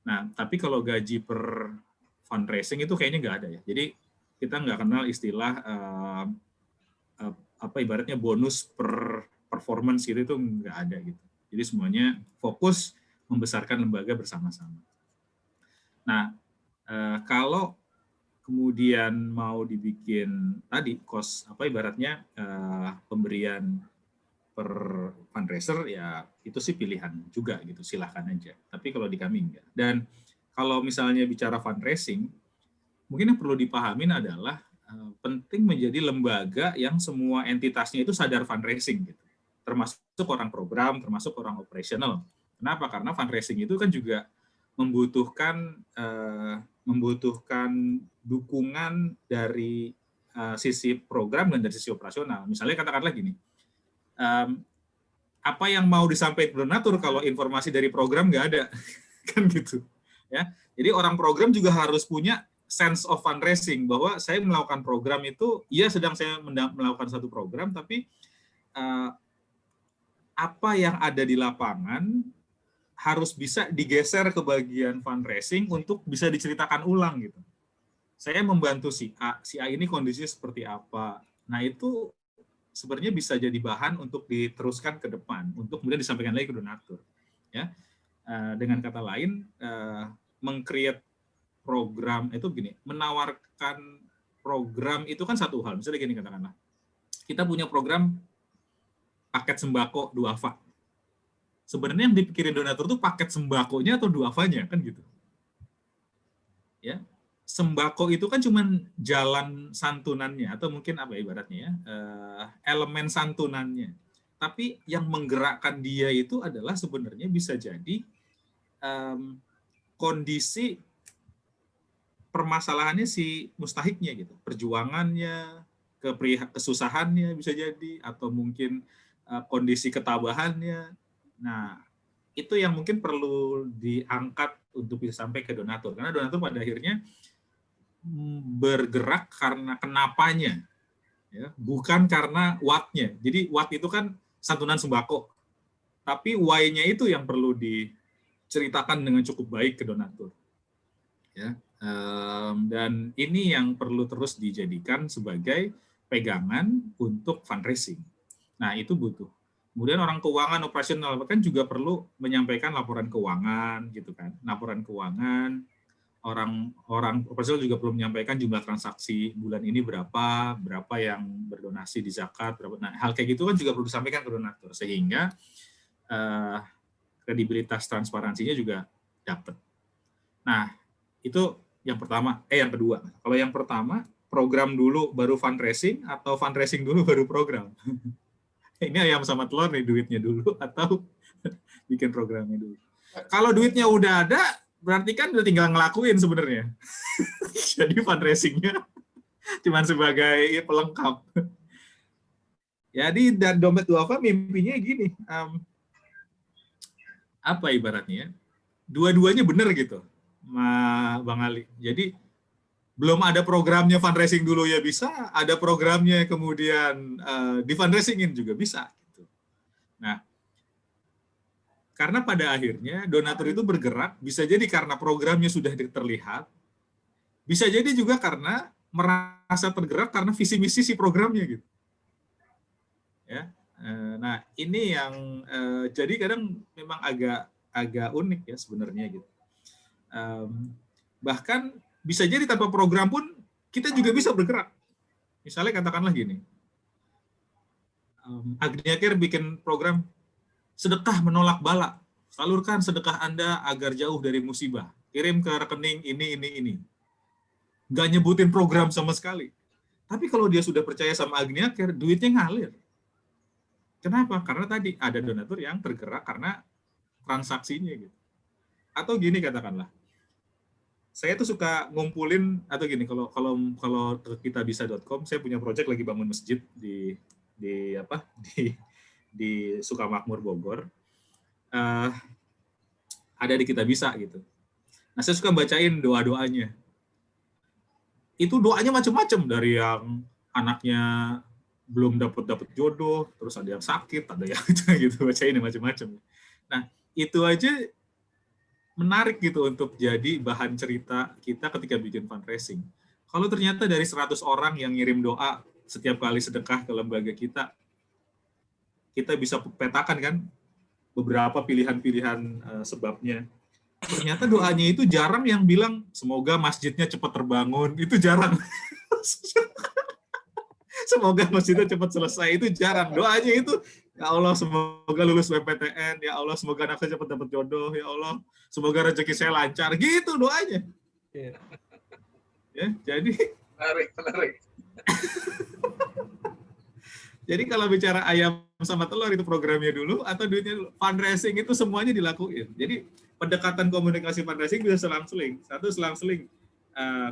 Nah, tapi kalau gaji per fundraising itu kayaknya nggak ada ya. Jadi kita nggak kenal istilah apa ibaratnya bonus per performance gitu itu nggak ada gitu. Jadi semuanya fokus membesarkan lembaga bersama-sama. Nah, kalau kemudian mau dibikin tadi cost apa ibaratnya pemberian per fundraiser ya itu sih pilihan juga gitu, silahkan aja. Tapi kalau di kami enggak. Dan kalau misalnya bicara fundraising, mungkin yang perlu dipahamin adalah penting menjadi lembaga yang semua entitasnya itu sadar fundraising gitu. Termasuk orang program, termasuk orang operasional. Kenapa? Karena fundraising itu kan juga membutuhkan dukungan dari sisi program dan dari sisi operasional. Misalnya katakanlah gini, apa yang mau disampaikan donatur kalau informasi dari program nggak ada, kan gitu. Ya, jadi orang program juga harus punya sense of fundraising bahwa saya melakukan program itu, iya sedang saya melakukan satu program, tapi apa yang ada di lapangan harus bisa digeser ke bagian fundraising untuk bisa diceritakan ulang gitu. Saya membantu si A ini kondisinya seperti apa. Nah itu sebenarnya bisa jadi bahan untuk diteruskan ke depan, untuk kemudian disampaikan lagi ke donatur. Ya, dengan kata lain, meng-create program itu begini, menawarkan program itu kan satu hal. Misalnya gini katakanlah, kita punya program paket sembako Duafa. Sebenarnya yang dipikirin donatur tuh paket sembakonya atau duafanya kan gitu. Ya, sembako itu kan cuman jalan santunannya atau mungkin apa ibaratnya ya, elemen santunannya. Tapi yang menggerakkan dia itu adalah sebenarnya bisa jadi kondisi permasalahannya si mustahiknya gitu, perjuangannya, kesusahannya bisa jadi, atau mungkin kondisi ketabahannya. Nah, itu yang mungkin perlu diangkat untuk bisa sampai ke donatur. Karena donatur pada akhirnya bergerak karena kenapanya, ya, bukan karena what-nya. Jadi what itu kan santunan sembako, tapi why-nya itu yang perlu diceritakan dengan cukup baik ke donatur. Ya, dan ini yang perlu terus dijadikan sebagai pegangan untuk fundraising. Nah, itu butuh. Kemudian orang keuangan operasional kan juga perlu menyampaikan laporan keuangan, gitu kan. Laporan keuangan, orang operasional juga perlu menyampaikan jumlah transaksi bulan ini berapa yang berdonasi di zakat, berapa. Nah, hal kayak gitu kan juga perlu disampaikan ke donatur sehingga kredibilitas transparansinya juga dapat. Nah, itu yang pertama. Yang kedua, kalau yang pertama program dulu baru fundraising atau fundraising dulu baru program. Ini ayam sama telur nih, duitnya dulu atau bikin programnya dulu. Kalau duitnya udah ada, berarti kan udah tinggal ngelakuin sebenarnya. Jadi fundraisingnya cuma sebagai pelengkap. Jadi dan Dompet Duafa mimpinya gini, apa ibaratnya? Dua-duanya benar gitu, Bang Ali. Jadi belum ada programnya fundraising dulu ya bisa, ada programnya kemudian di fundraisingin juga bisa. Gitu. Nah, karena pada akhirnya donatur itu bergerak, bisa jadi karena programnya sudah terlihat, bisa jadi juga karena merasa tergerak karena visi misi si programnya gitu. Ya, nah ini yang jadi kadang memang agak unik ya sebenarnya gitu. Bahkan bisa jadi tanpa program pun kita juga bisa bergerak. Misalnya katakanlah gini, Agnia Care bikin program sedekah menolak bala. Salurkan sedekah Anda agar jauh dari musibah. Kirim ke rekening ini. Nggak nyebutin program sama sekali. Tapi kalau dia sudah percaya sama Agnia Care, duitnya ngalir. Kenapa? Karena tadi ada donatur yang tergerak karena transaksinya gitu. Atau gini katakanlah, saya tuh suka ngumpulin atau gini, kalau kitabisa.com saya punya proyek lagi bangun masjid di Sukamakmur Bogor, ada di Kitabisa gitu. Nah saya suka bacain doanya. Itu doanya macam-macam, dari yang anaknya belum dapat jodoh, terus ada yang sakit, ada yang gitu, bacain macam-macam. Nah itu aja menarik gitu untuk jadi bahan cerita kita ketika bikin fundraising. Kalau ternyata dari 100 orang yang ngirim doa setiap kali sedekah ke lembaga kita bisa petakan kan beberapa pilihan-pilihan sebabnya. Ternyata doanya itu jarang yang bilang semoga masjidnya cepat terbangun, itu jarang. Semoga masjidnya cepat selesai, itu jarang. Doanya itu, ya Allah semoga lulus PPTN, ya Allah semoga anak saya cepat dapat jodoh, ya Allah semoga rezeki saya lancar, gitu doanya. Yeah. Ya, jadi menarik. Jadi kalau bicara ayam sama telur itu programnya dulu atau duitnya dulu. Fundraising itu semuanya dilakuin. Jadi pendekatan komunikasi fundraising bisa selang-seling. Satu selang-seling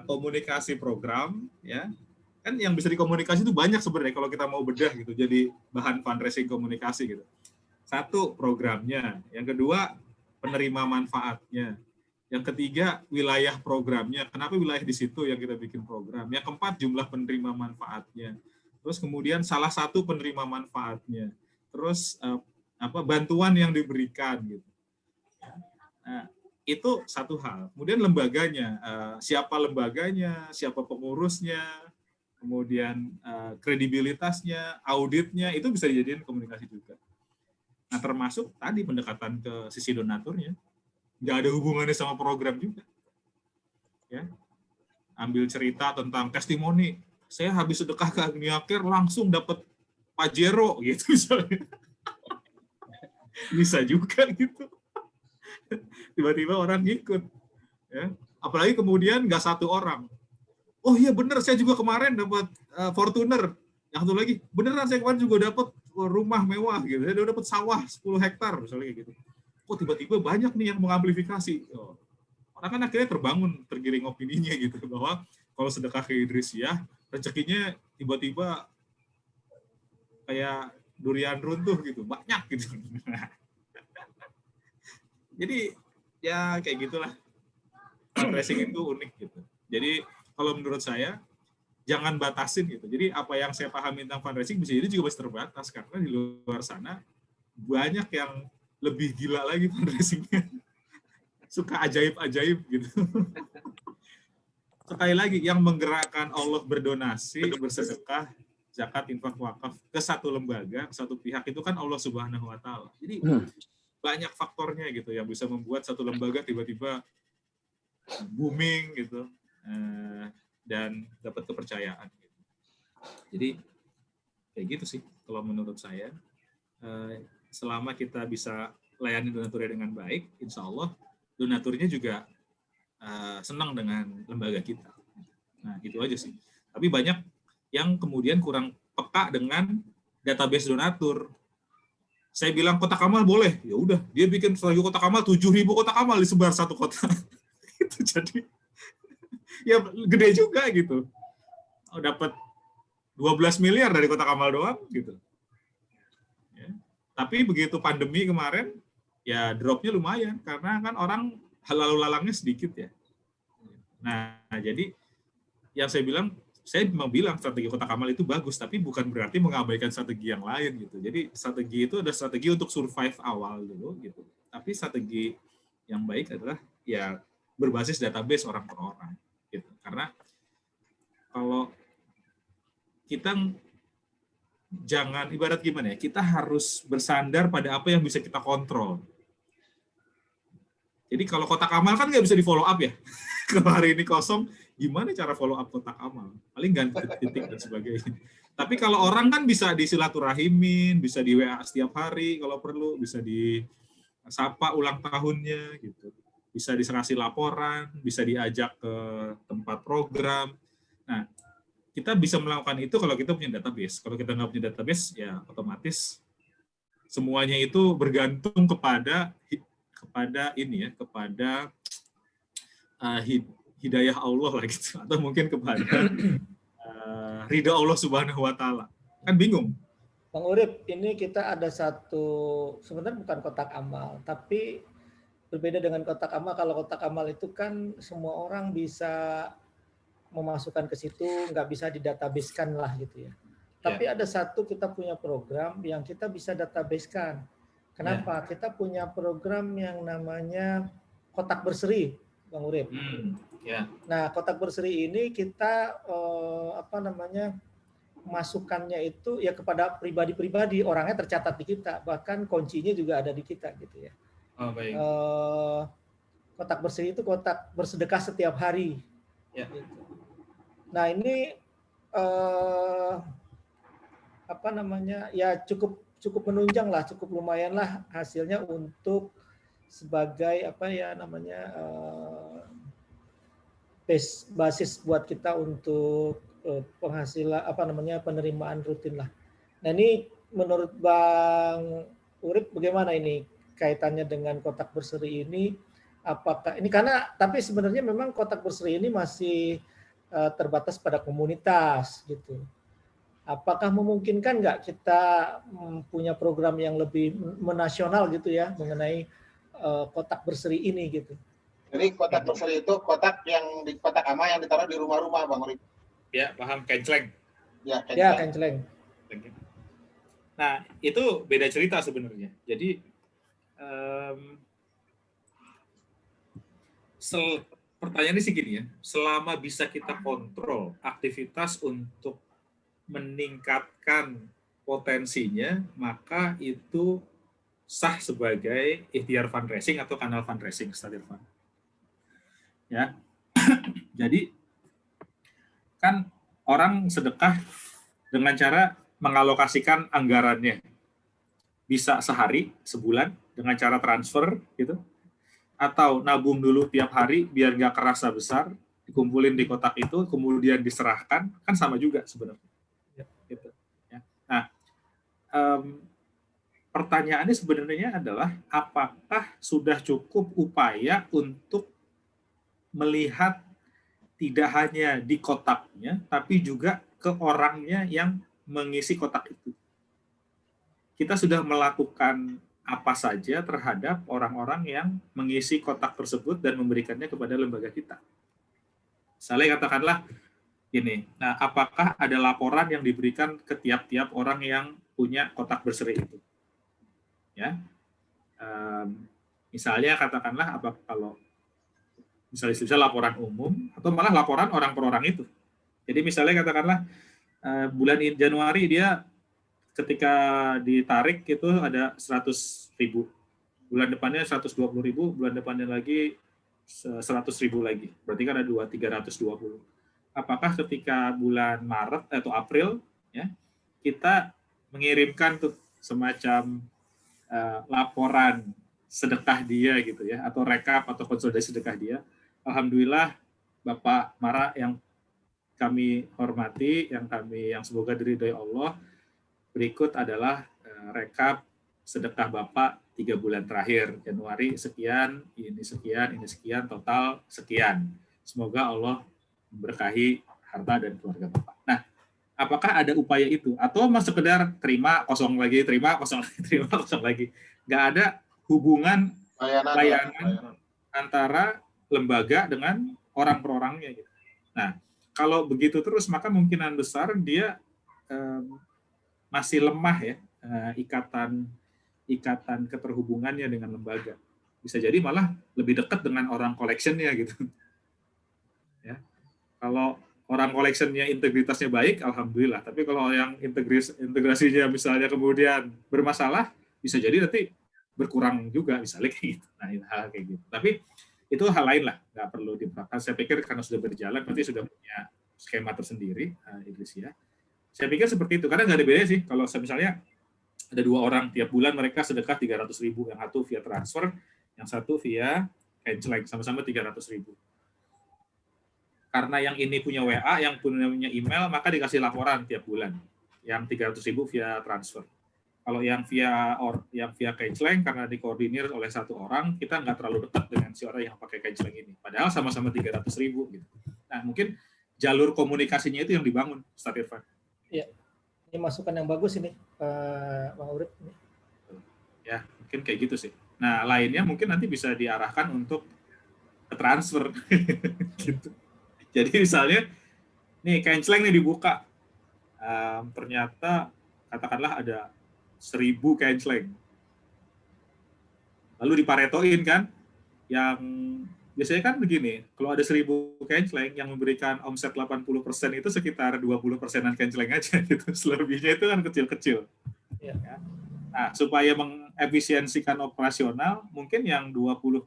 komunikasi program, ya. Kan yang bisa dikomunikasi itu banyak sebenarnya kalau kita mau bedah gitu. Jadi bahan fundraising komunikasi gitu. Satu programnya, yang kedua penerima manfaatnya. Yang ketiga, wilayah programnya. Kenapa wilayah di situ yang kita bikin program? Yang keempat, jumlah penerima manfaatnya. Terus kemudian salah satu penerima manfaatnya. Terus bantuan yang diberikan gitu. Nah, itu satu hal. Kemudian lembaganya, siapa lembaganya, siapa pengurusnya, kemudian kredibilitasnya, auditnya, itu bisa dijadikan komunikasi juga. Nah, termasuk tadi pendekatan ke sisi donaturnya. Nggak ada hubungannya sama program juga. Ya. Ambil cerita tentang testimoni. Saya habis sedekah ke Agnia Care langsung dapat Pajero gitu misalnya. Bisa juga gitu. Tiba-tiba orang ngikut. Ya. Apalagi kemudian nggak satu orang. Oh iya bener, saya juga kemarin dapat Fortuner. Yang satu lagi, beneran saya kemarin juga dapat rumah mewah gitu. Saya dapat sawah 10 hektar misalnya kayak gitu. Oh tiba-tiba banyak nih yang mengamplifikasi. Oh, orang kan akhirnya tergiring opininya gitu bahwa kalau sedekah ke Idrisiyah rezekinya tiba-tiba kayak durian runtuh gitu, banyak gitu. Jadi ya kayak gitulah. Fundraising itu unik gitu. Jadi kalau menurut saya jangan batasin gitu. Jadi apa yang saya pahami tentang fundraising bisa jadi juga masih terbatas karena di luar sana banyak yang lebih gila lagi fundraisingnya. Suka ajaib-ajaib gitu. Sekali lagi yang menggerakkan Allah berdonasi, bersedekah, zakat, infak, wakaf ke satu lembaga, ke satu pihak itu kan Allah Subhanahu wa taala. Jadi banyak faktornya gitu yang bisa membuat satu lembaga tiba-tiba booming gitu dan dapat kepercayaan. Gitu. Jadi kayak gitu sih kalau menurut saya. Selama kita bisa layani donaturnya dengan baik, insya Allah donaturnya juga senang dengan lembaga kita. Nah itu aja sih. Tapi banyak yang kemudian kurang peka dengan database donatur. Saya bilang kotak amal boleh, ya udah dia bikin strategi kotak amal 7.000 kotak amal disebar satu kota. Itu jadi ya gede juga gitu. Dapat 12 miliar dari kotak amal doang gitu. Ya. Tapi begitu pandemi kemarin ya dropnya lumayan karena kan orang lalu lalangnya sedikit ya. Nah, jadi yang saya memang bilang strategi kotak amal itu bagus, tapi bukan berarti mengabaikan strategi yang lain gitu. Jadi strategi itu ada strategi untuk survive awal dulu gitu. Tapi strategi yang baik adalah ya berbasis database orang per orang gitu. Karena kalau kita jangan ibarat gimana ya, kita harus bersandar pada apa yang bisa kita kontrol. Jadi kalau kotak amal kan nggak bisa di follow up ya. Kalau hari ini kosong, gimana cara follow up kotak amal? Paling ganti titik dan sebagainya. Tapi kalau orang kan bisa disilaturahimin, bisa di WA setiap hari kalau perlu, bisa disapa ulang tahunnya gitu. Bisa dikasih laporan, bisa diajak ke tempat program. Nah, kita bisa melakukan itu kalau kita punya database. Kalau kita nggak punya database, ya otomatis semuanya itu bergantung kepada ini ya, kepada hidayah Allah lah gitu, atau mungkin kepada ridha Allah Subhanahu wa taala. Kan bingung. Bang Urip, ini kita ada satu, sebenarnya bukan kotak amal, tapi berbeda dengan kotak amal. Kalau kotak amal itu kan semua orang bisa memasukkan ke situ, nggak bisa didatabasekan lah gitu ya. Tapi ada satu kita punya program yang kita bisa databasekan. Kenapa? Kita punya program yang namanya kotak berseri, Bang Urip. Nah, kotak berseri ini kita masukannya itu ya kepada pribadi-pribadi, orangnya tercatat di kita, bahkan kuncinya juga ada di kita gitu ya. Oh, baik. Kotak berseri itu kotak bersedekah setiap hari. Ya. Gitu. Nah ini ya cukup menunjang lah, cukup lumayan lah hasilnya untuk sebagai basis buat kita untuk penghasilan penerimaan rutin lah. Nah ini menurut Bang Urip bagaimana ini kaitannya dengan kotak berseri ini? Apakah ini tapi sebenarnya memang kotak berseri ini masih terbatas pada komunitas gitu. Apakah memungkinkan nggak kita punya program yang lebih menasional gitu ya mengenai kotak berseri ini gitu? Jadi kotak berseri itu kotak yang di kotak amal yang ditaruh di rumah-rumah, Bang Urip. Ya, paham, kenceleng. Ya, kenceleng. Nah, itu beda cerita sebenarnya. Jadi pertanyaannya sih gini ya, selama bisa kita kontrol aktivitas untuk meningkatkan potensinya, maka itu sah sebagai ikhtiar fundraising atau kanal fundraising statir fund. Ya, jadi kan orang sedekah dengan cara mengalokasikan anggarannya, bisa sehari, sebulan dengan cara transfer gitu, atau nabung dulu tiap hari biar nggak kerasa besar, dikumpulin di kotak itu, kemudian diserahkan, kan sama juga sebenarnya. Gitu. Ya. Nah, pertanyaannya sebenarnya adalah apakah sudah cukup upaya untuk melihat tidak hanya di kotaknya, tapi juga ke orangnya yang mengisi kotak itu. Kita sudah melakukan apa saja terhadap orang-orang yang mengisi kotak tersebut dan memberikannya kepada lembaga kita. Misalnya katakanlah gini, nah apakah ada laporan yang diberikan ke tiap-tiap orang yang punya kotak berseri itu? Ya, misalnya katakanlah apa kalau misalnya laporan umum atau malah laporan orang per orang itu. Jadi misalnya katakanlah bulan Januari dia ketika ditarik itu ada 100.000, bulan depannya 120.000, bulan depannya lagi 100.000 lagi, berarti kan ada 320. Apakah ketika bulan Maret atau April ya kita mengirimkan tuh semacam laporan sedekah dia gitu ya, atau rekap atau konsolidasi sedekah dia? Alhamdulillah Bapak Mara yang kami hormati, yang semoga diridhoi Allah, berikut adalah rekap sedekah Bapak 3 bulan terakhir, Januari sekian, ini sekian, total sekian. Semoga Allah memberkahi harta dan keluarga Bapak. Nah, apakah ada upaya itu? Atau mas sekedar terima, kosong lagi, terima, kosong lagi, terima, kosong lagi. Nggak ada hubungan layanan antara lembaga dengan orang per orangnya. Gitu. Nah, kalau begitu terus, maka kemungkinan besar dia masih lemah ya, ikatan keterhubungannya dengan lembaga. Bisa jadi malah lebih dekat dengan orang collection-nya gitu. Ya. Kalau orang collection-nya integritasnya baik, alhamdulillah. Tapi kalau yang integrasinya misalnya kemudian bermasalah, bisa jadi nanti berkurang juga misalnya kayak gitu. Nah, hal kayak gitu. Tapi itu hal lain lah, nggak perlu diperhatikan. Saya pikir karena sudah berjalan, berarti sudah punya skema tersendiri, Idris ya. Saya pikir seperti itu, karena nggak ada bedanya sih. Kalau misalnya ada 2 orang tiap bulan mereka sedekah 300.000, yang satu via transfer, yang satu via Cancel, sama-sama 300.000. Karena yang ini punya WA, yang punya email, maka dikasih laporan tiap bulan. Yang 300.000 via transfer. Kalau yang via Cancel, karena dikoordinir oleh satu orang, kita nggak terlalu dekat dengan si orang yang pakai Cancel ini. Padahal sama-sama 300.000 gitu. Nah, mungkin jalur komunikasinya itu yang dibangun, Ustaz Irfan. Iya, ini masukan yang bagus ini, Bang Urip. Ya, mungkin kayak gitu sih. Nah, lainnya mungkin nanti bisa diarahkan untuk ke transfer. Gitu. Jadi misalnya, nih Cancel nih dibuka, ternyata katakanlah ada 1.000 Cancel. Lalu diparetoin kan, yang biasanya kan begini, kalau ada 1.000 Cancel yang memberikan omset 80% itu sekitar 20%-an Cancel aja gitu. Selebihnya itu kan kecil-kecil. Ya. Nah, supaya mengefisiensikan operasional, mungkin yang 80%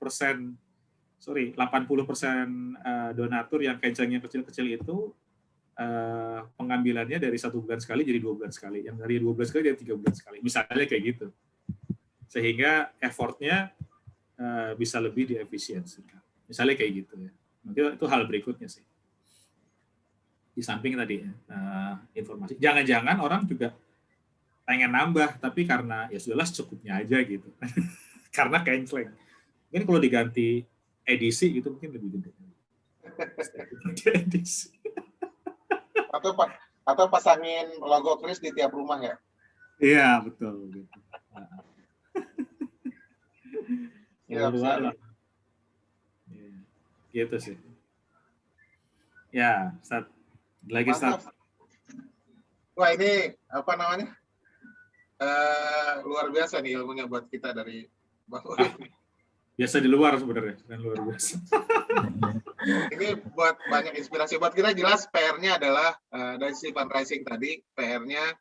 donatur yang Cancel-nya kecil-kecil itu pengambilannya dari 1 bulan sekali jadi 2 bulan sekali, yang dari 2 bulan sekali jadi 3 bulan sekali, misalnya kayak gitu, sehingga effortnya bisa lebih diefisiensikan, misalnya kayak gitu ya. Nanti itu hal berikutnya sih, di samping tadi informasi. Jangan-jangan orang juga pengen nambah, tapi karena ya sudahlah secukupnya aja gitu, karena Cancel. Mungkin kalau diganti edisi gitu mungkin lebih gede. Edisi. Atau pasangin logo Kris di tiap rumah ya? Iya, betul. Gitu. Siap. Gitu sih. Ya, Ustaz. Lagi Ustaz. Wah, ini apa namanya? Luar biasa nih ilmunya buat kita dari Bang Urip. Biasa di luar sebenarnya, dan luar biasa. Ini buat banyak inspirasi buat kita. Jelas PR-nya adalah dari sisi fundraising tadi, PR-nya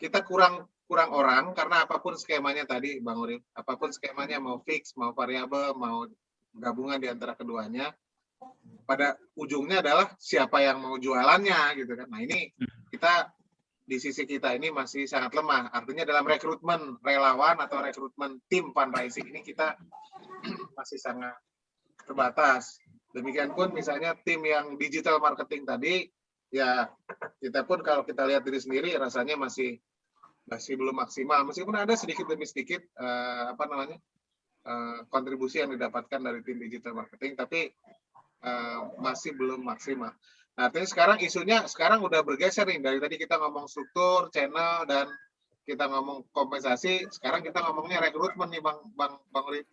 kita kurang orang, karena apapun skemanya tadi Bang Urip, apapun skemanya, mau fix, mau variabel, mau gabungan di antara keduanya, pada ujungnya adalah siapa yang mau jualannya gitu kan. Nah, ini kita di sisi kita ini masih sangat lemah. Artinya dalam rekrutmen relawan atau rekrutmen tim fundraising ini kita masih sangat terbatas. Demikian pun misalnya tim yang digital marketing tadi, ya kita pun kalau kita lihat diri sendiri rasanya masih belum maksimal. Meskipun ada sedikit demi sedikit kontribusi yang didapatkan dari tim digital marketing, tapi masih belum maksimal. Artinya sekarang isunya sekarang udah bergeser nih, dari tadi kita ngomong struktur, channel, dan kita ngomong kompensasi, sekarang kita ngomongnya rekrutmen nih Bang Rip.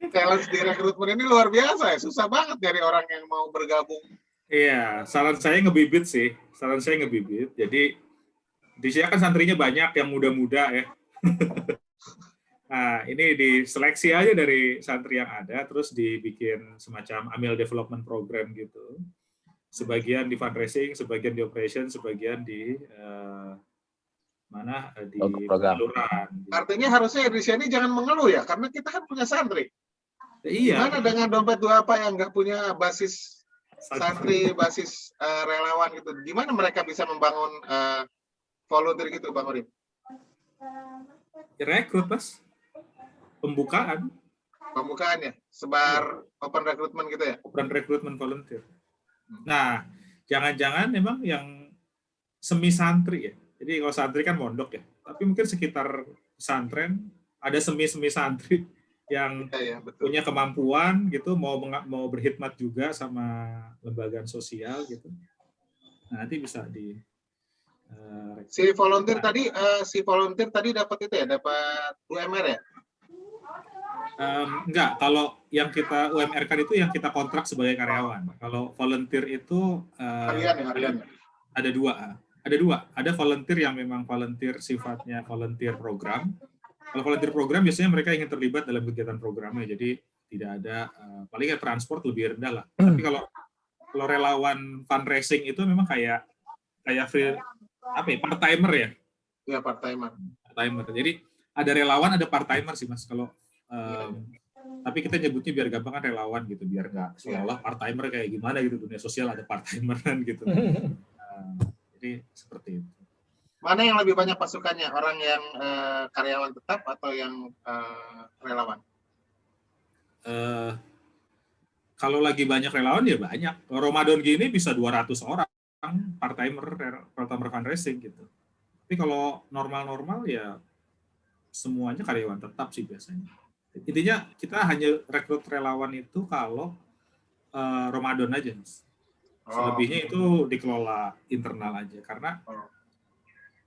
Challenge di rekrutmen ini luar biasa ya, susah banget dari orang yang mau bergabung. Iya, saran saya ngebibit sih. Saran saya ngebibit. Jadi di sini kan santrinya banyak yang muda-muda ya. Nah, ini diseleksi aja dari santri yang ada, terus dibikin semacam AMIL development program gitu. Sebagian di fundraising, sebagian di operation, sebagian di di Program. penyaluran. Artinya harusnya Indonesia ini jangan mengeluh ya, karena kita kan punya santri. Iya. Gimana dengan dompet Duafa yang nggak punya basis santri, basis relawan gitu? Gimana mereka bisa membangun volunteer gitu, Bang Rip? Rekrut, Mas. Pembukaan. Pembukaannya, sebar open recruitment gitu ya? Open recruitment volunteer. Nah, jangan-jangan memang yang semi santri ya. Jadi kalau santri kan mondok ya. Tapi mungkin sekitar pesantren ada semi-semi santri yang Ya, betul. punya kemampuan gitu, mau berkhidmat juga sama lembaga sosial gitu. Nah, nanti bisa di si volunteer tadi dapat itu ya, dapat UMR ya? Enggak, kalau yang kita UMR kan itu yang kita kontrak sebagai karyawan. Kalau volunteer itu Harian. Ada dua. Ada volunteer yang memang volunteer sifatnya volunteer program. Kalau volunteer program biasanya mereka ingin terlibat dalam kegiatan programnya, jadi tidak ada paling ya transport lebih rendah lah. Tapi kalau relawan fundraising itu memang kayak free part timer ya. Ya, part timer. Jadi ada relawan, ada part timer sih Mas. Kalau tapi kita nyebutnya biar gampang kan relawan gitu, biar nggak seolah part timer kayak gimana gitu, dunia sosial ada part timer kan gitu. Jadi seperti itu. Mana yang lebih banyak pasukannya? Orang yang karyawan tetap atau yang relawan? Kalau lagi banyak relawan ya banyak. Ramadan gini bisa 200 orang part-timer fundraising gitu. Tapi kalau normal-normal ya semuanya karyawan tetap sih biasanya. Intinya kita hanya rekrut relawan itu kalau Ramadan aja, Mas. Selebihnya itu dikelola internal aja, karena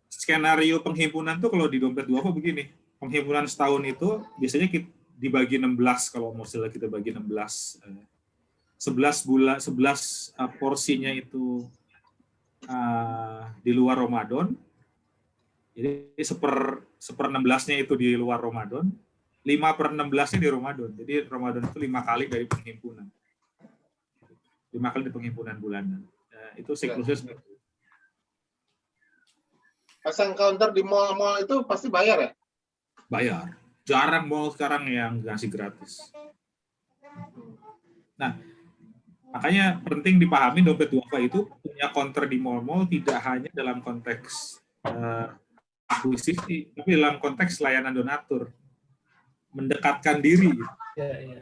skenario penghimpunan tuh kalau di Dompet Duafa begini, penghimpunan setahun itu biasanya kita dibagi 16, kalau Mozilla kita bagi 16, 11 porsinya itu di luar Ramadan, jadi seper 16-nya itu di luar Ramadan, 5/16-nya di Ramadan, jadi Ramadan itu 5 kali dari penghimpunan. 5 kali di penghimpunan bulanan. Itu siklusnya seperti itu. Pasang counter di mall-mall itu pasti bayar ya? Bayar. Jarang mall sekarang yang ngasih gratis. Nah, makanya penting dipahami Dompet Duafa itu punya counter di mall-mall tidak hanya dalam konteks akuisisi, tapi dalam konteks layanan donatur. Mendekatkan diri. Ya.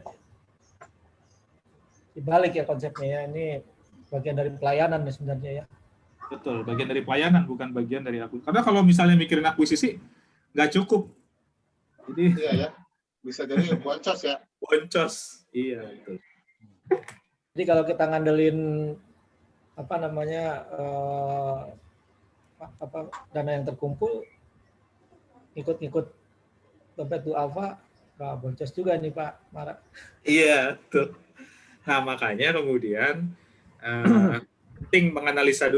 Dibalik ya konsepnya ya, ini bagian dari pelayanan ya sebenarnya ya. Betul, bagian dari pelayanan, bukan bagian dari akuisisi. Karena kalau misalnya mikirin akuisisi, nggak cukup. Jadi, iya ya, bisa jadi boncos ya. Boncos, iya betul. Jadi kalau kita ngandelin dana yang terkumpul, ikut Dompet Duafa, boncos juga nih Pak Mara. Iya, betul. Nah, makanya kemudian penting menganalisa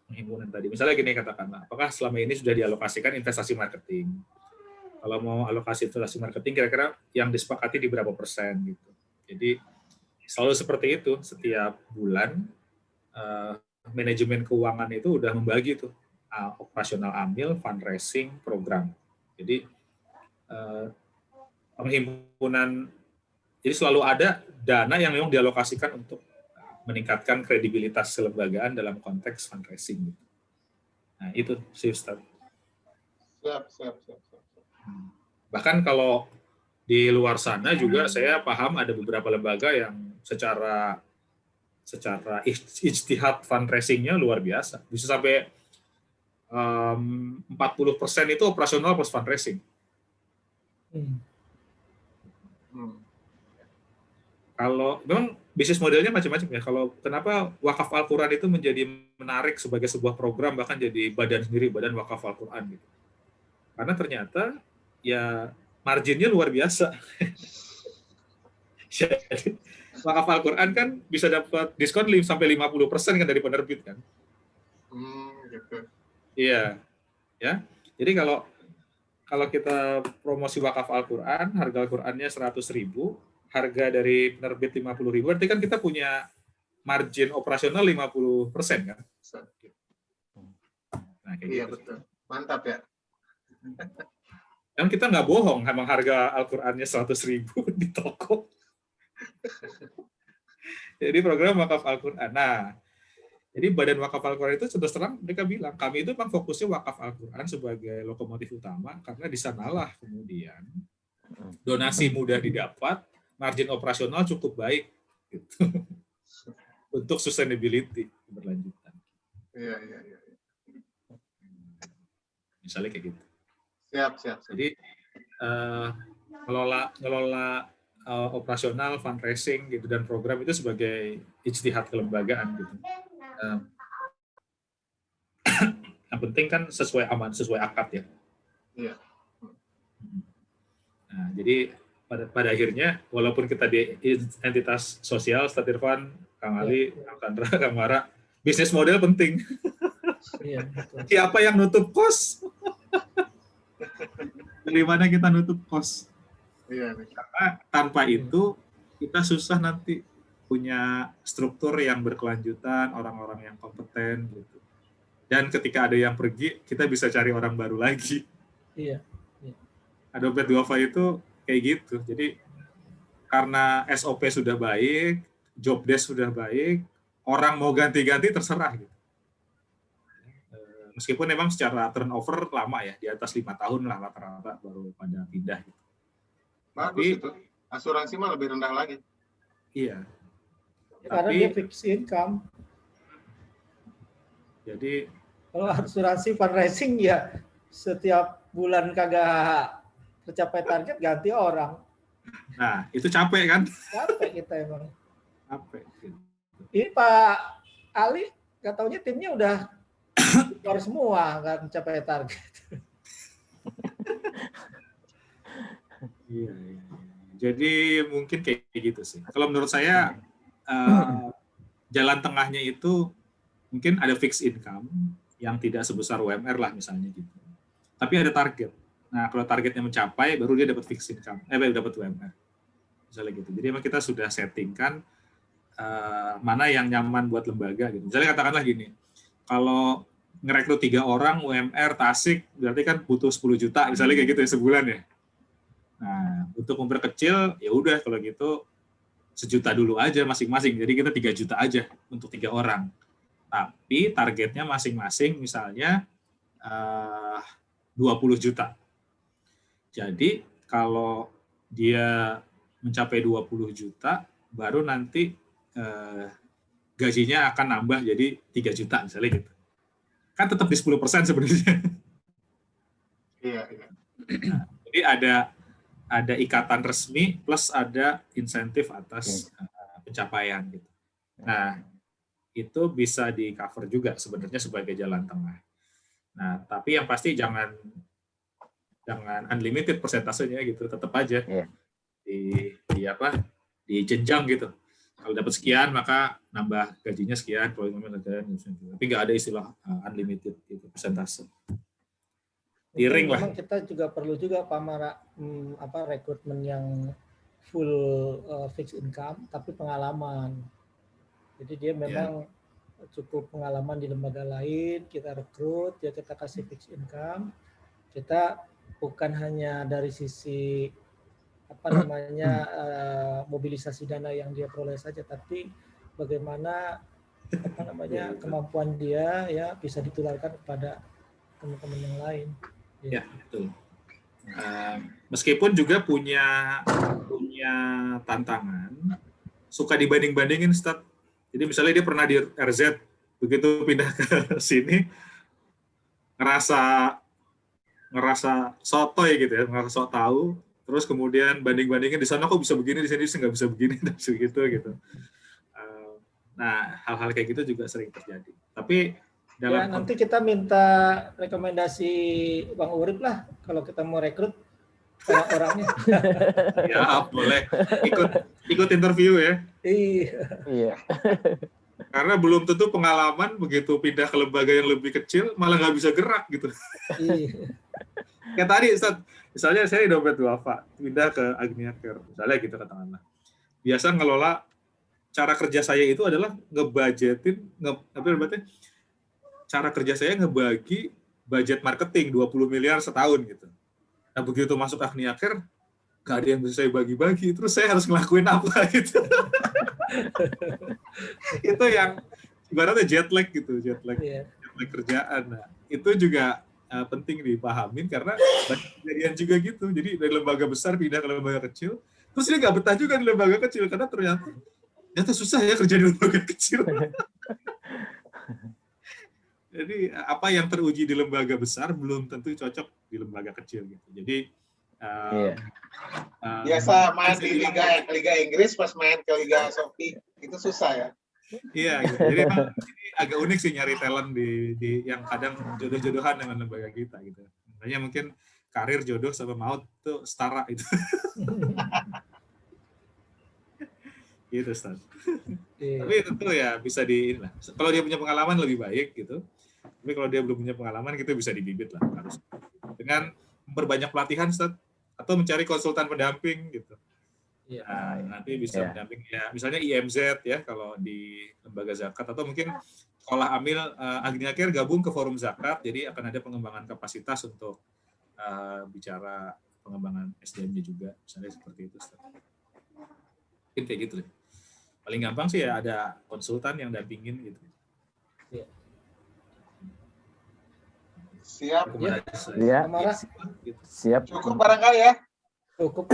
penghimpunan tadi. Misalnya gini katakanlah, apakah selama ini sudah dialokasikan investasi marketing? Kalau mau alokasi investasi marketing, kira-kira yang disepakati di berapa persen gitu. Jadi selalu seperti itu, setiap bulan manajemen keuangan itu udah membagi tuh operasional AMIL, fundraising, program. Jadi penghimpunan, jadi selalu ada dana yang memang dialokasikan untuk meningkatkan kredibilitas kelembagaan dalam konteks fundraising. Nah, itu sih Ustaz. Siap. Bahkan kalau di luar sana juga saya paham ada beberapa lembaga yang secara ijtihad fundraisingnya luar biasa. Bisa sampai 40% itu operasional plus fundraising. Kalau memang bisnis modelnya macam-macam ya. Kalau kenapa wakaf Al-Quran itu menjadi menarik sebagai sebuah program, bahkan jadi badan sendiri, badan wakaf Al-Quran gitu. Karena ternyata ya marginnya luar biasa. Jadi, wakaf Al-Quran kan bisa dapat diskon sampai 50% kan dari penerbit kan. Gitu. Iya, ya. Jadi kalau kita promosi wakaf Al-Quran, harga Al-Qurannya 100.000, harga dari penerbit 50.000, berarti kan kita punya margin operasional 50% kan? Nah, kayak Iya gitu. betul. Mantap ya. Dan kita nggak bohong, emang harga Al-Qurannya 100.000 di toko. Jadi program wakaf Al-Quran. Nah, jadi badan wakaf Al-Quran itu terus terang mereka bilang, kami itu memang fokusnya wakaf Al-Quran sebagai lokomotif utama, karena di sanalah kemudian donasi mudah didapat, margin operasional cukup baik gitu. Untuk sustainability berlanjutan. Iya. Misalnya kayak gitu. Siap. Jadi ngelola operasional, fundraising gitu dan program itu sebagai ijtihad kelembagaan gitu. Yang penting kan sesuai akad ya. Iya. Nah, jadi pada akhirnya walaupun kita di entitas sosial, Statirvan, Kang Ali, Kang Sandra, Kang Mara, bisnis model penting. Iya, betul. Siapa yang nutup kos? Dari mana kita nutup kos? Iya. Karena tanpa itu kita susah nanti punya struktur yang berkelanjutan, orang-orang yang kompeten gitu. Dan ketika ada yang pergi, kita bisa cari orang baru lagi. Iya. Dompet Duafa itu kayak gitu. Jadi karena SOP sudah baik, job desk sudah baik, orang mau ganti-ganti terserah gitu. Meskipun memang secara turnover lama ya, di atas 5 tahun lah rata-rata baru pada pindah gitu. Bagus itu. Asuransi mah lebih rendah lagi. Iya. Karena dia fixed income. Jadi kalau asuransi fundraising ya setiap bulan kagak tercapai target ganti orang. Nah, itu capek kan? Capek kita emang. Capek. Gitu. Ini Pak Ali, nggak taunya timnya udah keluar semua, nggak mencapai target. Iya. Jadi mungkin kayak gitu sih. Kalau menurut saya jalan tengahnya itu mungkin ada fixed income yang tidak sebesar UMR lah misalnya gitu. Tapi ada target. Nah, kalau targetnya mencapai, baru dia dapat fixed income. Baru dapat UMR. Misalnya gitu. Jadi memang kita sudah settingkan mana yang nyaman buat lembaga gitu. Misalnya katakanlah gini, kalau ngerekrut 3 orang UMR Tasik, berarti kan butuh 10 juta, misalnya kayak gitu ya sebulan ya. Nah, untuk memperkecil, ya udah kalau gitu 1 juta dulu aja masing-masing. Jadi kita 3 juta aja untuk 3 orang. Tapi targetnya masing-masing misalnya 20 juta. Jadi kalau dia mencapai 20 juta, baru nanti gajinya akan nambah jadi 3 juta misalnya gitu. Kan tetap di 10% sebenarnya. Iya. Nah, jadi ada ikatan resmi plus ada insentif atas pencapaian gitu. Nah, itu bisa di cover juga sebenarnya sebagai jalan tengah. Nah, tapi yang pasti jangan unlimited persentasenya gitu, tetap aja di jenjang gitu. Kalau dapat sekian maka nambah gajinya sekian, kalau tapi nggak ada istilah unlimited gitu persentase. Tiring lah. Memang kita juga perlu juga Pak Mara rekrutmen yang full fixed income tapi pengalaman. Jadi dia memang cukup pengalaman di lembaga lain, kita rekrut, ya kita kasih fixed income. Kita bukan hanya dari sisi mobilisasi dana yang dia peroleh saja, tapi bagaimana kemampuan dia ya bisa ditularkan kepada teman-teman yang lain. Ya, betul. Meskipun juga punya tantangan, suka dibanding-bandingin, Ustaz. Jadi misalnya dia pernah di RZ, begitu pindah ke sini, ngerasa sotoy gitu ya, ngerasa sok tahu, terus kemudian banding-bandingin di sana kok bisa begini, di sini nggak bisa begini, dan begitu gitu. Nah, hal-hal kayak gitu juga sering terjadi. Tapi Ya, dalam nanti kita minta rekomendasi Bang Urip lah kalau kita mau rekrut orang-orangnya. ya boleh ikut interview ya. Iya. Iya. Karena belum tentu pengalaman begitu pindah ke lembaga yang lebih kecil malah nggak bisa gerak gitu. Iya. Kayak tadi Ustaz, misalnya saya di Dompet Duafa pindah ke Agnia Care, misalnya gitu katakanlah. Biasa ngelola, cara kerja saya itu adalah ngebudgetin, cara kerja saya ngebagi budget marketing 20 miliar setahun gitu. Nah begitu masuk Agnia Care, nggak ada yang bisa saya bagi-bagi, terus saya harus ngelakuin apa gitu. Itu yang ibaratnya jet lag gitu, jet lag kerjaan. Nah, itu juga penting dipahamin karena banyak kejadian juga gitu. Jadi dari lembaga besar pindah ke lembaga kecil, terus dia nggak betah juga di lembaga kecil karena ternyata susah ya kerja di lembaga kecil. Jadi apa yang teruji di lembaga besar belum tentu cocok di lembaga kecil gitu. Jadi biasa main di Liga Inggris pas main ke Liga Shopee itu susah ya. Iya gitu. Jadi memang ini agak unik sih nyari talent di yang kadang jodoh-jodohan dengan lembaga kita gitu. Makanya mungkin karir, jodoh sama maut itu setara itu. Gitu Ustaz. Tapi tentu ya bisa kalau dia punya pengalaman lebih baik gitu. Tapi kalau dia belum punya pengalaman kita bisa dibibit lah harus. Dengan memperbanyak pelatihan Ustaz atau mencari konsultan pendamping gitu. Nanti bisa mendamping ya, misalnya IMZ ya kalau di lembaga zakat, atau mungkin sekolah amil Agnia Care gabung ke forum zakat, jadi akan ada pengembangan kapasitas untuk bicara pengembangan SDM-nya juga, misalnya seperti itu. Mungkin kayak gitu. Paling gampang sih ya ada konsultan yang dampingin gitu. Siap. Ya. Siap. Cukup barangkali ya. Cukup.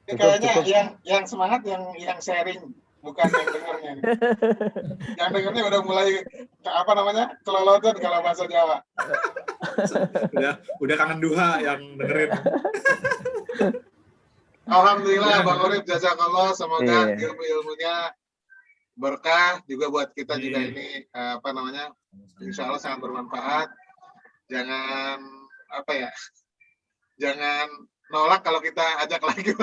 Ini kayaknya yang semangat yang sharing, bukan yang dengarnya. Yang dengarnya udah mulai kelolotan kalau bahasa Jawa. udah kangen duha yang dengerin. Alhamdulillah Bang Urip, jazakallah, semoga ilmu-ilmunya berkah juga buat kita juga ini insya Allah sangat bermanfaat. Jangan jangan nolak kalau kita ajak lagi.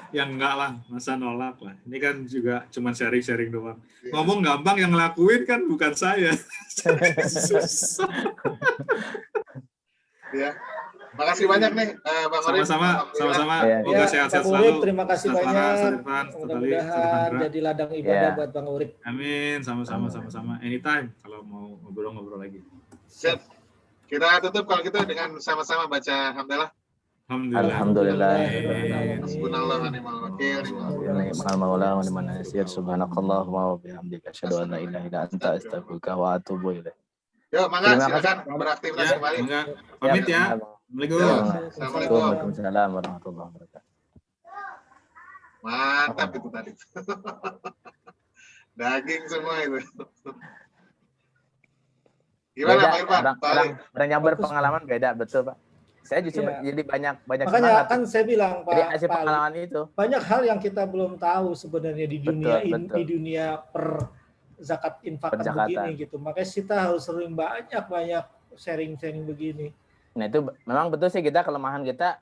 Ya enggak lah, masa nolak lah. Ini kan juga cuma sharing-sharing doang. Ngomong gampang, yang ngelakuin kan bukan saya. Susah. Ya. Makasih banyak nih Bang Urip. Sama-sama. Semoga sehat-sehat selalu. Terima kasih banyak. Mudah-mudahan jadi ladang ibadah buat Bang Urip. Amin, sama-sama. Anytime kalau mau ngobrol-ngobrol lagi. Siap. Kita tutup kalau gitu dengan sama-sama baca hamdalah. Alhamdulillah. Hasbunallah wa ni'mal wakil. Ni'mal maula wa ni'mal nasir. Subhanakallahumma wa bihamdika asyhadu an la ilaha illa anta astaghfiruka wa atubu ilaik. Yuk, mangga silakan beraktivitas kembali. Pamit ya. Assalamualaikum. Waalaikumsalam warahmatullahi wabarakatuh. Mantap itu tadi. Daging semua itu. Gimana Pak Irfan? Orang yang berpengalaman beda, betul Pak. Saya justru jadi banyak makanya semangat. Kan saya bilang Pak, jadi hasil pengalaman itu banyak hal yang kita belum tahu sebenarnya di dunia di dunia per zakat infakan begini gitu. Makanya kita harus sering banyak sharing begini. Nah itu memang betul sih, kita kelemahan kita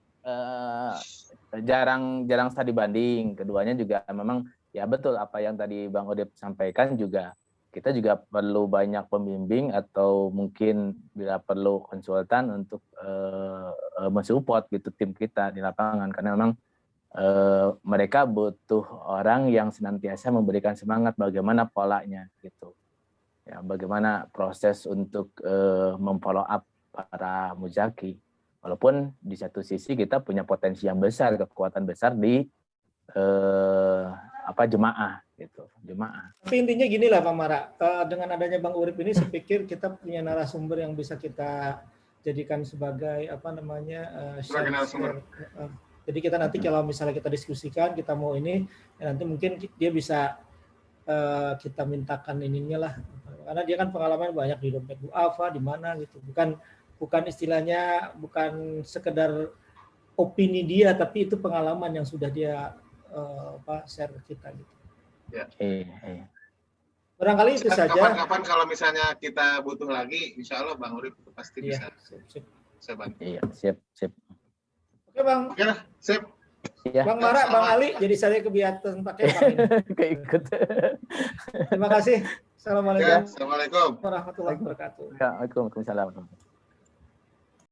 jarang studi banding. Keduanya juga memang ya betul apa yang tadi Bang Urip sampaikan, juga kita juga perlu banyak pembimbing atau mungkin bila perlu konsultan untuk mensupport gitu tim kita di lapangan, karena memang mereka butuh orang yang senantiasa memberikan semangat bagaimana polanya gitu ya, bagaimana proses untuk memfollow up para muzaki, walaupun di satu sisi kita punya potensi yang besar, kekuatan besar di jemaah gitu, jemaah. Tapi intinya gini lah Pak Mara, dengan adanya Bang Urip ini saya pikir kita punya narasumber yang bisa kita jadikan sebagai share. Jadi kita nanti kalau misalnya kita diskusikan, kita mau ini, ya nanti mungkin dia bisa kita mintakan ininya lah, karena dia kan pengalaman banyak di Dompet Duafa di mana gitu, bukan istilahnya bukan sekedar opini dia, tapi itu pengalaman yang sudah dia share ke kita gitu. Barangkali itu saja. Kapan-kapan kalau misalnya kita butuh lagi, insya Allah Bang Urip pasti Iya, bisa bantu. Iya, siap. Oke Bang. Oke lah, sip. Iya. Bang Mara, Bang Ali, jadi saya kebiasaan pakai Bang ini. Keikut. Terima kasih. Ya, Assalamualaikum Assalamualaikum. warahmatullahi wabarakatuh. Waalaikumsalam.